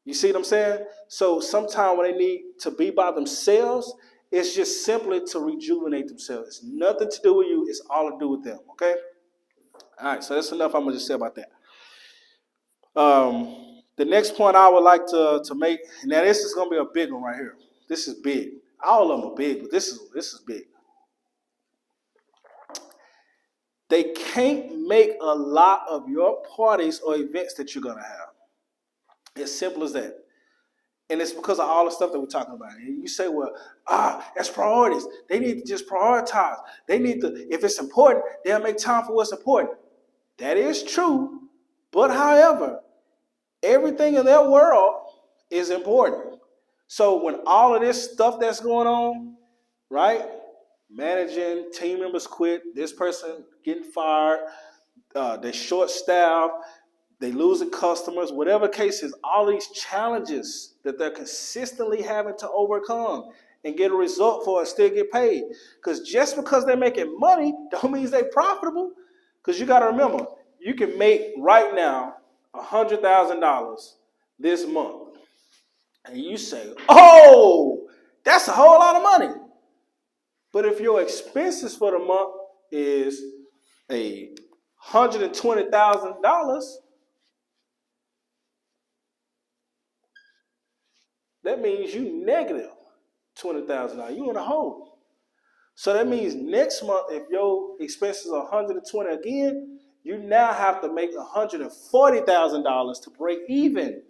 You see what I'm saying? So sometimes when they need to be by themselves, it's just simply to rejuvenate themselves. It's nothing to do with you. It's all to do with them, okay? All right, so that's enough I'm going to just say about that. The next point I would like to make, now this is going to be a big one right here. This is big. All of them are big, but this is big. They can't make a lot of your parties or events that you're going to have. As simple as that. And it's because of all the stuff that we're talking about. And you say, well, that's priorities. They need to just prioritize. They need to, if it's important, they'll make time for what's important. That is true. But however, everything in their world is important. So when all of this stuff that's going on, right? Managing, team members quit, this person getting fired, they're short staffed, they losing customers, whatever the case is, all these challenges that they're consistently having to overcome and get a result for and still get paid. Because just because they're making money don't mean they're profitable. Because you got to remember, you can make right now $100,000 this month. And you say, oh, that's a whole lot of money. But if your expenses for the month is $120,000, that means you negative $20,000. You in a hole. So that means next month, if your expenses are $120,000 again, you now have to make $140,000 to break even.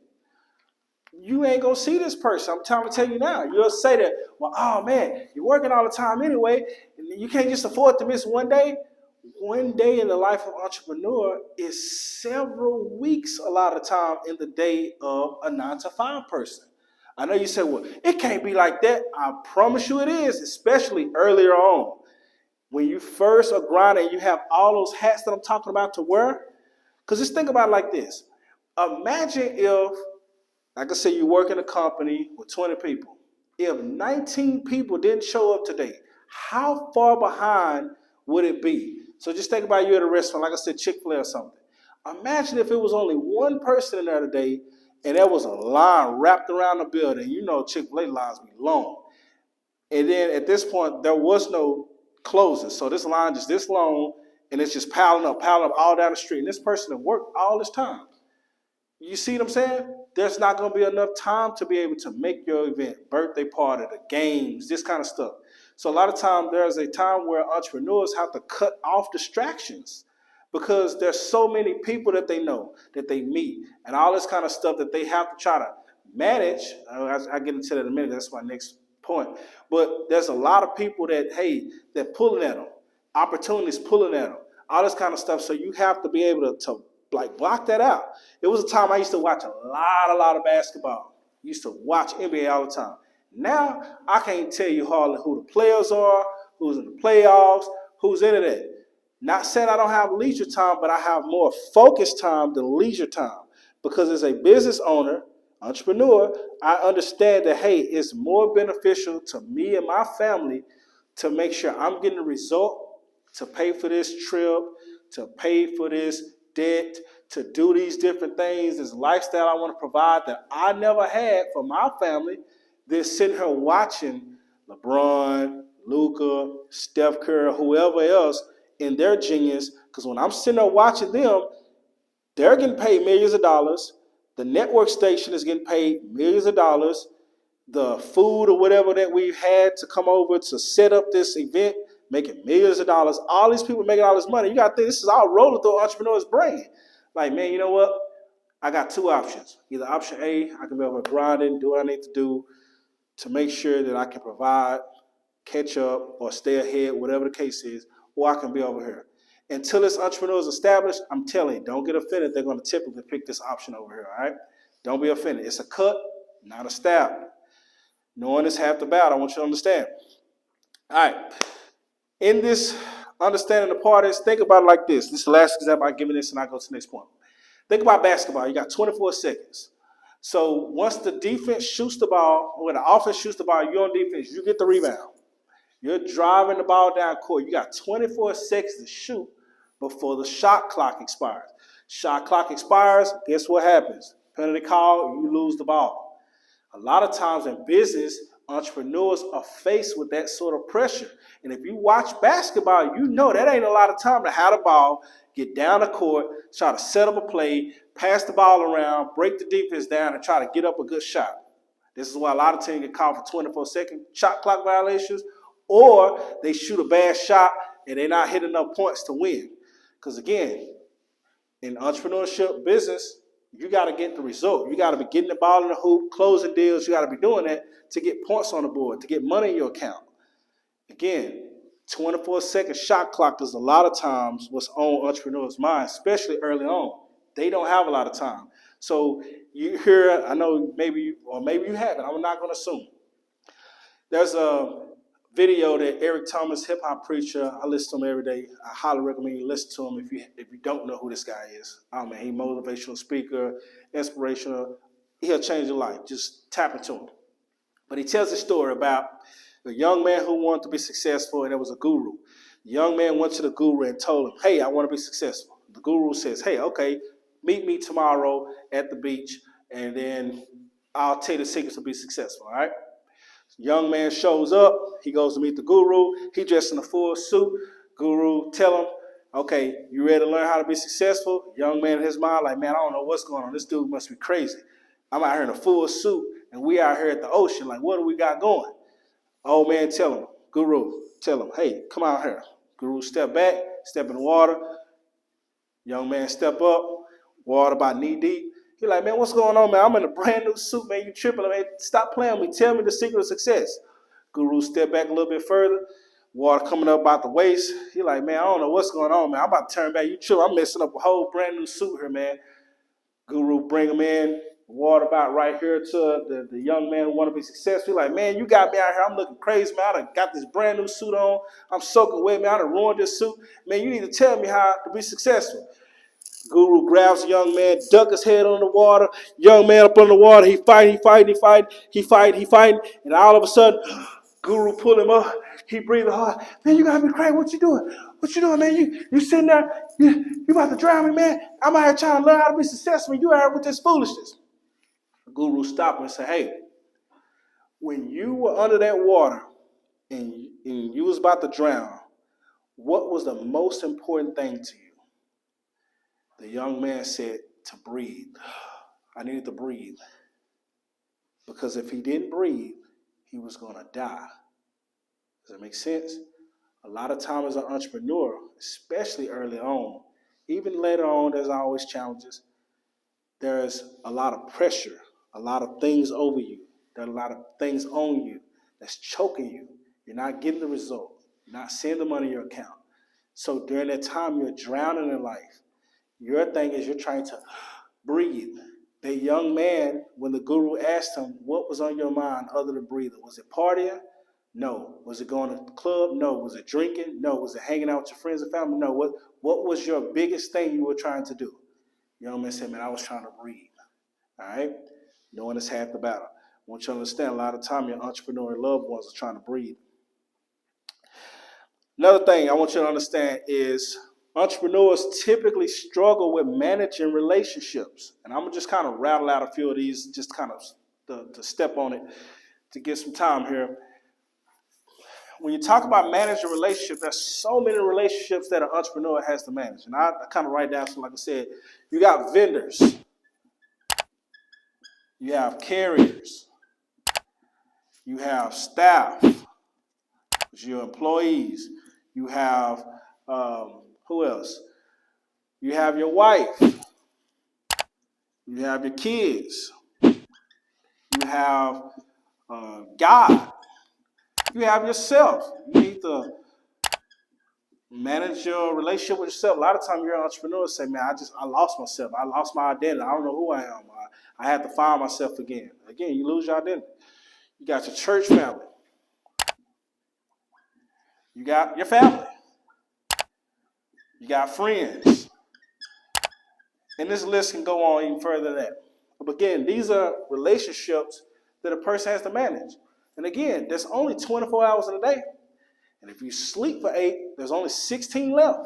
You ain't gonna see this person. I'm trying to tell you now. You'll say that, well, oh man, you're working all the time anyway, and you can't just afford to miss one day. one day in the life of an entrepreneur is several weeks a lot of time in the day of a 9 to 5 person. I know you say, well, it can't be like that. I promise you it is, especially earlier on. When you first are grinding, you have all those hats that I'm talking about to wear. Because just think about it like this. Imagine if, like I said, you work in a company with 20 people. If 19 people didn't show up today, how far behind would it be? So just think about you at a restaurant, like I said, Chick-fil-A or something. Imagine if it was only one person in there today and there was a line wrapped around the building. You know Chick-fil-A lines be long. And then at this point, there was no closing. So this line is this long and it's just piling up all down the street. And this person had worked all this time. You see what I'm saying? There's not going to be enough time to be able to make your event, birthday party, the games, this kind of stuff. So a lot of times there's a time where entrepreneurs have to cut off distractions because there's so many people that they know, that they meet, and all this kind of stuff that they have to try to manage. I get into that in a minute. That's my next point. But there's a lot of people that, hey, they're pulling at them. Opportunities pulling at them. All this kind of stuff. So you have to be able to like block that out. It was a time I used to watch a lot of basketball. Used to watch NBA all the time. Now I can't tell you hardly who the players are, who's in the playoffs, who's into that. Not saying I don't have leisure time, but I have more focused time than leisure time. Because as a business owner, entrepreneur, I understand that, hey, it's more beneficial to me and my family to make sure I'm getting a result, to pay for this trip, to pay for this debt, to do these different things, this lifestyle I want to provide that I never had for my family, than sitting here watching LeBron, Luka, Steph Curry, whoever else in their genius. Because when I'm sitting there watching them, they're getting paid millions of dollars. The network station is getting paid millions of dollars. The food or whatever that we've had to come over to set up this event, making millions of dollars. All these people making all this money. You got to think this is all rolling through an entrepreneur's brain. Like, man, you know what? I got 2 options. Either option A, I can be able to grind it and do what I need to do to make sure that I can provide, catch up, or stay ahead, whatever the case is, or I can be over here. Until this entrepreneur is established, I'm telling you, don't get offended. They're going to typically pick this option over here, all right? Don't be offended. It's a cut, not a stab. Knowing is half the battle. I want you to understand. All right. In this understanding the parties, think about it like this. This is the last example I'm giving this, and I go to the next point. Think about basketball. You got 24 seconds. So once the defense shoots the ball, when the offense shoots the ball, you're on defense, you get the rebound. You're driving the ball down court. You got 24 seconds to shoot before the shot clock expires. Shot clock expires, guess what happens? Penalty call, you lose the ball. A lot of times in business, entrepreneurs are faced with that sort of pressure. And if you watch basketball, you know that ain't a lot of time to have the ball, get down the court, try to set up a play, pass the ball around, break the defense down, and try to get up a good shot. This is why a lot of teams get called for 24-second shot clock violations, or they shoot a bad shot and they're not hitting enough points to win. Because again, in entrepreneurship business, you got to get the result. You got to be getting the ball in the hoop, closing deals. You got to be doing that to get points on the board, to get money in your account. Again, 24-second shot clock is a lot of times what's on entrepreneurs' minds, especially early on. They don't have a lot of time. So you hear, I know maybe you haven't. I'm not going to assume. There's a video that Eric Thomas, hip hop preacher, I listen to him every day. I highly recommend you listen to him if you don't know who this guy is. Oh man, he's a motivational speaker, inspirational. He'll change your life. Just tap into him. But he tells a story about a young man who wanted to be successful, and there was a guru. The young man went to the guru and told him, hey, I want to be successful. The guru says, hey, okay, meet me tomorrow at the beach, and then I'll tell you the secrets to be successful, all right? Young man shows up. He goes to meet the guru. He dressed in a full suit. Guru tell him, okay, you ready to learn how to be successful? Young man in his mind like, man, I don't know what's going on. This dude must be crazy. I'm out here in a full suit, and we out here at the ocean. Like, what do we got going? Old man tell him, Guru, tell him, hey, come out here. Guru step back, step in the water. Young man step up, water about knee deep. He like, man, what's going on, man? I'm in a brand new suit, man. You tripping, man. Stop playing with me. Tell me the secret of success. Guru step back a little bit further. water coming up about the waist. He like, man, I don't know what's going on, man. I'm about to turn back. You chill. I'm messing up a whole brand new suit here, man. Guru bring him in, water about right here to the young man who want to be successful. He like, man, you got me out here. I'm looking crazy, man. I done got this brand new suit on. I'm soaking wet, man. I done ruined this suit. Man, you need to tell me how to be successful. Guru grabs the young man, duck his head on the water. Young man up on the water. He fighting, and all of a sudden, Guru pull him up. He breathing hard. Man, you gotta be crazy. What you doing? What you doing, man? You sitting there. You about to drown me, man. I'm out here trying to learn how to be successful. You out here with this foolishness. Guru stopped him and said, hey, when you were under that water and you was about to drown, what was the most important thing to you? The young man said, to breathe. I needed to breathe. Because if he didn't breathe, he was going to die. Does that make sense? A lot of times as an entrepreneur, especially early on, even later on, there's always challenges. There's a lot of pressure, a lot of things over you. There are a lot of things on you that's choking you. You're not getting the result. You're not seeing the money in your account. So during that time, you're drowning in life. Your thing is you're trying to breathe. The young man, when the guru asked him, what was on your mind other than breathing? Was it partying? No. Was it going to the club? No. Was it drinking? No. Was it hanging out with your friends and family? No. What was your biggest thing you were trying to do? The young man said, man, I was trying to breathe. All right? Knowing it's half the battle. I want you to understand, a lot of time your entrepreneurial loved ones are trying to breathe. Another thing I want you to understand is entrepreneurs typically struggle with managing relationships. And I'm going to just kind of rattle out a few of these, just kind of to step on it to get some time here. When you talk about managing relationships, there's so many relationships that an entrepreneur has to manage. And I kind of write down, so like I said, you got vendors. You have carriers. You have staff, which are your employees. You have, who else? You have your wife. You have your kids. You have God. You have yourself. You need to manage your relationship with yourself. A lot of times you're an entrepreneur say, man, I lost myself. I lost my identity. I don't know who I am. I had to find myself again. Again, you lose your identity. You got your church family. You got your family. You got friends. And this list can go on even further than that. But again, these are relationships that a person has to manage. And again, there's only 24 hours in a day. And if you sleep for 8, there's only 16 left.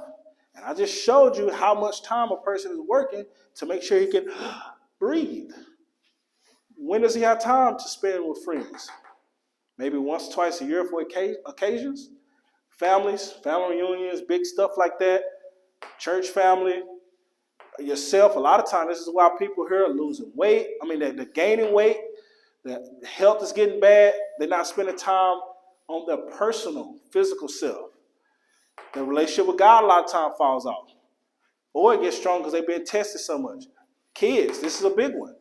And I just showed you how much time a person is working to make sure he can breathe. When does he have time to spend with friends? Maybe once, twice a year for occasions. Families, family reunions, big stuff like that. Church family. Yourself, a lot of times, this is why people here are losing weight. I mean, they're gaining weight. The health is getting bad. They're not spending time on their personal, physical self. The relationship with God a lot of times falls off. Or it gets strong because they've been tested so much. Kids, this is a big one.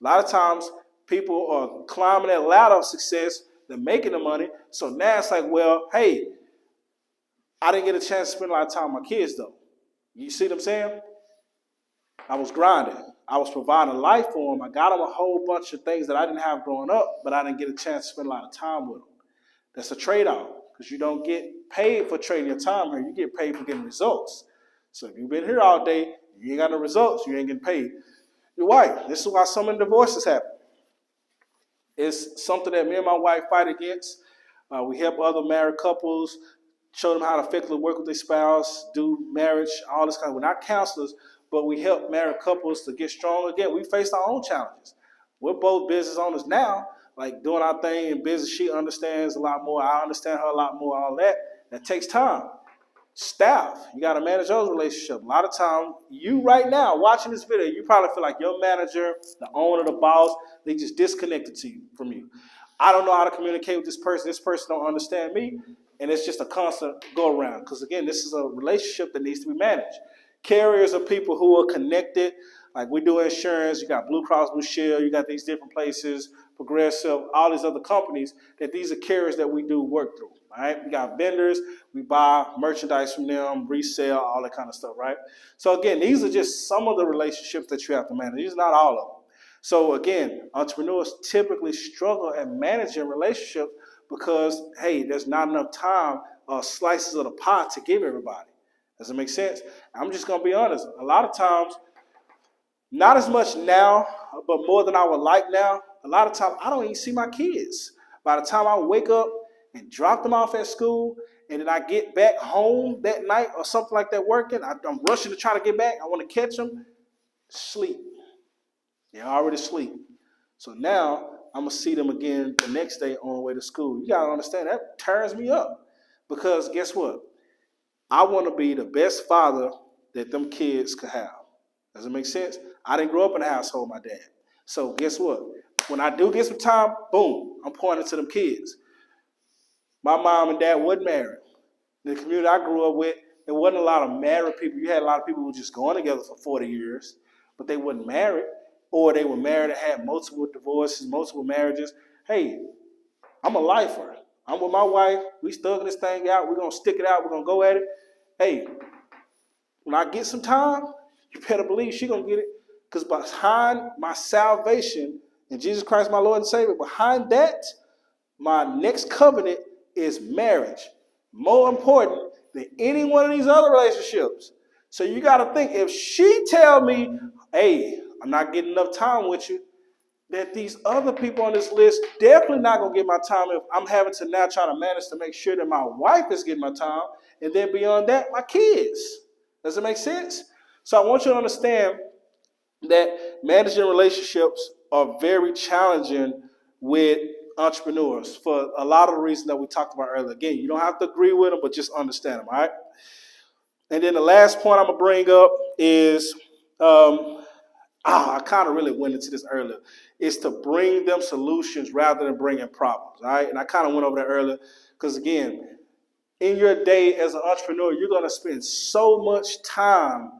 A lot of times people are climbing that ladder of success. They're making the money. So now it's like, well, hey, I didn't get a chance to spend a lot of time with my kids, though. You see what I'm saying? I was grinding. I was providing life for them. I got them a whole bunch of things that I didn't have growing up, but I didn't get a chance to spend a lot of time with them. That's a trade-off because you don't get paid for trading your time here. You get paid for getting results. So if you've been here all day, you ain't got no results, you ain't getting paid. Your wife, this is why so many divorces happen. It's something that me and my wife fight against. We help other married couples, show them how to effectively work with their spouse, do marriage, all this kind of. We're not counselors, but we help married couples to get strong again. We faced our own challenges. We're both business owners now, like doing our thing in business. She understands a lot more. I understand her a lot more, all that. That takes time. Staff, you got to manage those relationships. A lot of time, you right now watching this video, you probably feel like your manager, the owner, the boss, they just disconnected from you. I don't know how to communicate with this person. This person don't understand me. And it's just a constant go around. Because again, this is a relationship that needs to be managed. Carriers are people who are connected. Like we do insurance. You got Blue Cross Blue Shield. You got these different places. Progressive, all these other companies, that these are carriers that we do work through. All right, we got vendors, we buy merchandise from them, resell, all that kind of stuff, right? So again, these are just some of the relationships that you have to manage. These are not all of them. So again, entrepreneurs typically struggle at managing relationships because, hey, there's not enough time or slices of the pie to give everybody. Does it make sense? I'm just going to be honest. A lot of times, not as much now, but more than I would like now, a lot of times I don't even see my kids. By the time I wake up and drop them off at school, and then I get back home that night or something like that working, I'm rushing to try to get back. I want to catch them, sleep. They're already asleep. So now I'm going to see them again the next day on the way to school. You got to understand, that turns me up. Because guess what? I want to be the best father that them kids could have. Does it make sense? I didn't grow up in a household with my dad. So guess what? When I do get some time, boom, I'm pointing to them kids. My mom and dad wasn't married. In the community I grew up with, there wasn't a lot of married people. You had a lot of people who were just going together for 40 years, but they weren't married, or they were married and had multiple divorces, multiple marriages. Hey, I'm a lifer. I'm with my wife. We thugging this thing out. We're going to stick it out. We're going to go at it. Hey, when I get some time, you better believe she's going to get it. Because behind my salvation in Jesus Christ, my Lord and Savior, behind that, my next covenant is marriage. More important than any one of these other relationships. So you got to think, if she tell me, hey, I'm not getting enough time with you, that these other people on this list definitely not going to get my time if I'm having to now try to manage to make sure that my wife is getting my time, and then beyond that, my kids. Does it make sense? So I want you to understand that managing relationships are very challenging with entrepreneurs for a lot of the reasons that we talked about earlier. Again, you don't have to agree with them, but just understand them, all right? And then the last point I'm going to bring up is, I kind of really went into this earlier, is to bring them solutions rather than bringing problems, all right? And I kind of went over that earlier because, again, in your day as an entrepreneur, you're going to spend so much time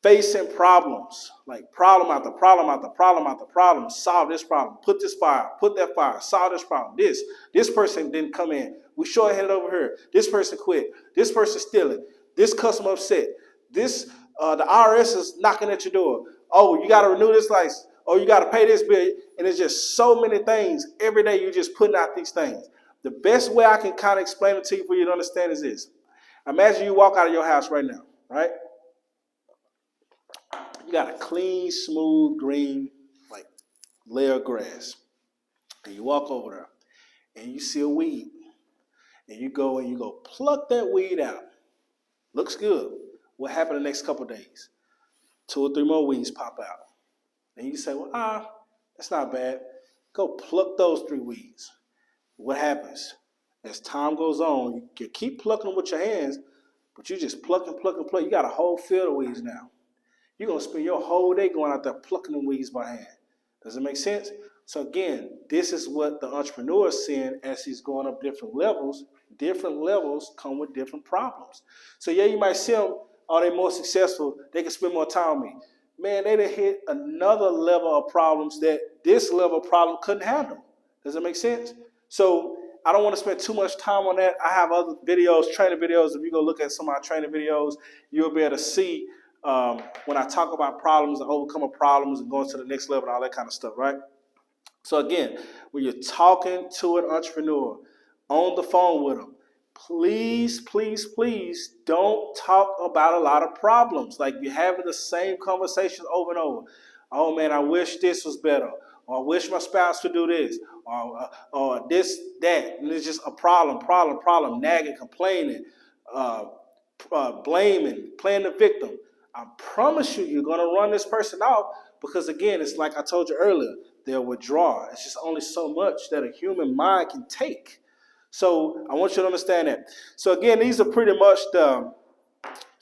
facing problems, like problem after problem after problem after problem. Solve this problem, put this fire, put that fire, solve this problem. This person didn't come in. We short-handed over here. This person quit. This person stealing. This customer upset. This the IRS is knocking at your door. Oh, you got to renew this license. Oh, you got to pay this bill. And it's just so many things. Every day you're just putting out these things. The best way I can kind of explain it to you for you to understand is this. Imagine you walk out of your house right now, right? You got a clean, smooth, green, like layer of grass. And you walk over there and you see a weed. And you go pluck that weed out. Looks good. What happened the next couple of days? 2 or 3 more weeds pop out. And you say, well, that's not bad. Go pluck those 3 weeds. What happens? As time goes on, you can keep plucking them with your hands, but you just pluck and pluck and pluck. You got a whole field of weeds now. You're going to spend your whole day going out there plucking them weeds by hand. Does it make sense? So again, this is what the entrepreneur is seeing as he's going up different levels. Different levels come with different problems. So yeah, you might see them, are they more successful? They can spend more time with me. Man, they done hit another level of problems that this level of problem couldn't handle. Does it make sense? So I don't want to spend too much time on that. I have other videos, training videos. If you go look at some of my training videos, you'll be able to see when I talk about problems and overcoming problems and going to the next level and all that kind of stuff, right? So again, when you're talking to an entrepreneur on the phone with them, please, please, please don't talk about a lot of problems. Like you're having the same conversations over and over. Oh man, I wish this was better. Or I wish my spouse would do this. Or this, that. And it's just a problem, nagging, complaining, blaming, playing the victim. I promise you, you're going to run this person out because, again, it's like I told you earlier, they'll withdraw. It's just only so much that a human mind can take. So I want you to understand that. So, again, these are pretty much the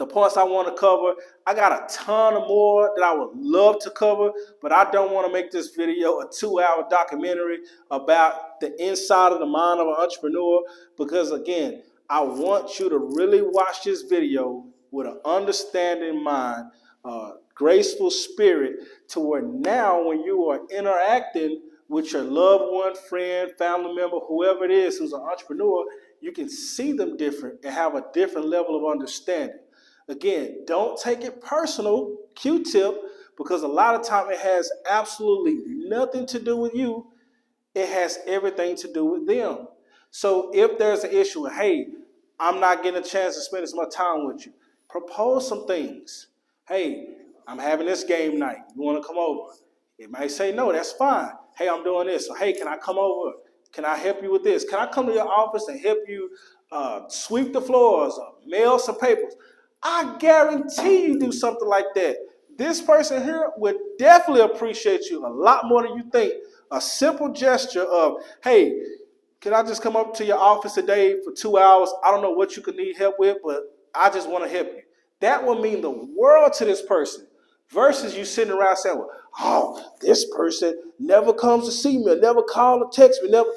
points I want to cover. I got a ton of more that I would love to cover, but I don't want to make this video a 2-hour documentary about the inside of the mind of an entrepreneur because, again, I want you to really watch this video with an understanding mind, graceful spirit, to where now when you are interacting with your loved one, friend, family member, whoever it is who's an entrepreneur, you can see them different and have a different level of understanding. Again, don't take it personal, Q-tip, because a lot of time it has absolutely nothing to do with you. It has everything to do with them. So if there's an issue, hey, I'm not getting a chance to spend as much time with you, propose some things. Hey, I'm having this game night. You want to come over? It might say no, that's fine. Hey, I'm doing this. So, hey, can I come over? Can I help you with this? Can I come to your office and help you sweep the floors or mail some papers? I guarantee you do something like that. This person here would definitely appreciate you a lot more than you think. A simple gesture of, hey, can I just come up to your office today for 2 hours? I don't know what you could need help with, but I just want to help you. That will mean the world to this person versus you sitting around saying, well, oh, this person never comes to see me, or never call or text me, never.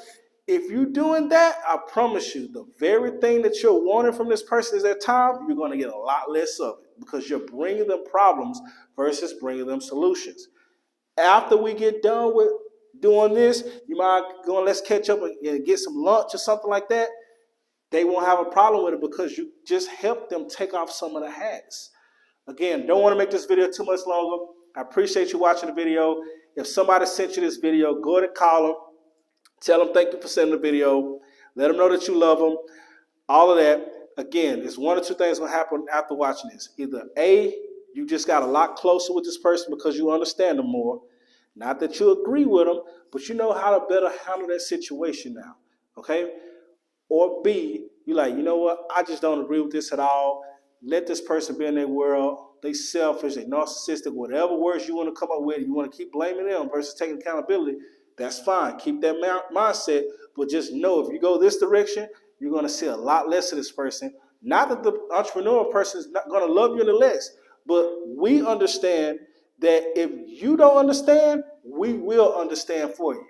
If you're doing that, I promise you, the very thing that you're wanting from this person is that time, you're going to get a lot less of it because you're bringing them problems versus bringing them solutions. After we get done with doing this, you might go and let's catch up and get some lunch or something like that. They won't have a problem with it because you just helped them take off some of the hats. Again, don't want to make this video too much longer. I appreciate you watching the video. If somebody sent you this video, go ahead and call them. Tell them thank you for sending the video. Let them know that you love them. All of that. Again, it's one or two things going to happen after watching this. Either A, you just got a lot closer with this person because you understand them more. Not that you agree with them, but you know how to better handle that situation now. Okay? Or B, you're like, you know what? I just don't agree with this at all. Let this person be in their world. They selfish, they narcissistic, whatever words you want to come up with. You want to keep blaming them versus taking accountability. That's fine. Keep that mindset, but just know if you go this direction, you're going to see a lot less of this person. Not that the entrepreneurial person is not going to love you any less, but we understand that if you don't understand, we will understand for you,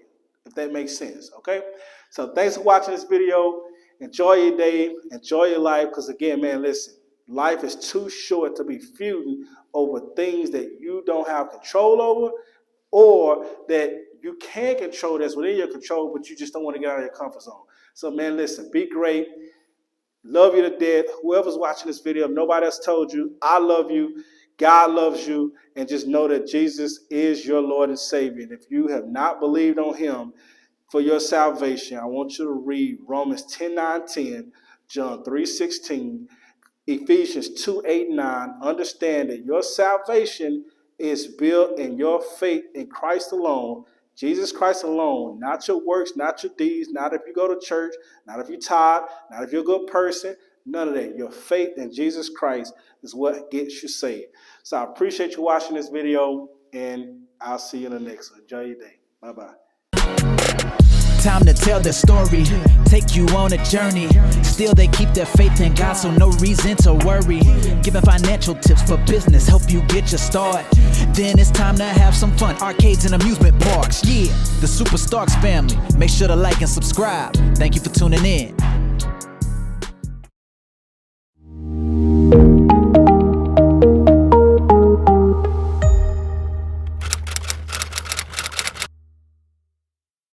if that makes sense, okay? So thanks for watching this video. Enjoy your day. Enjoy your life, because again, man, listen, life is too short to be feuding over things that you don't have control over or that you can control that's within your control, but you just don't want to get out of your comfort zone. So, man, listen, be great. Love you to death. Whoever's watching this video, if nobody else told you, I love you. God loves you. And just know that Jesus is your Lord and Savior. And if you have not believed on him for your salvation, I want you to read Romans 10:9-10, John 3:16, Ephesians 2:8-9. Understand that your salvation is built in your faith in Christ alone, Jesus Christ alone, not your works, not your deeds, not if you go to church, not if you tithe, not if you're a good person, none of that. Your faith in Jesus Christ is what gets you saved. So I appreciate you watching this video, and I'll see you in the next one. Enjoy your day. Bye-bye. Time to tell their story, take you on a journey. Still they keep their faith in God, so no reason to worry. Giving financial tips for business, help you get your start. Then it's time to have some fun, arcades and amusement parks. Yeah, the Super Starks family, make sure to like and subscribe. Thank you for tuning in.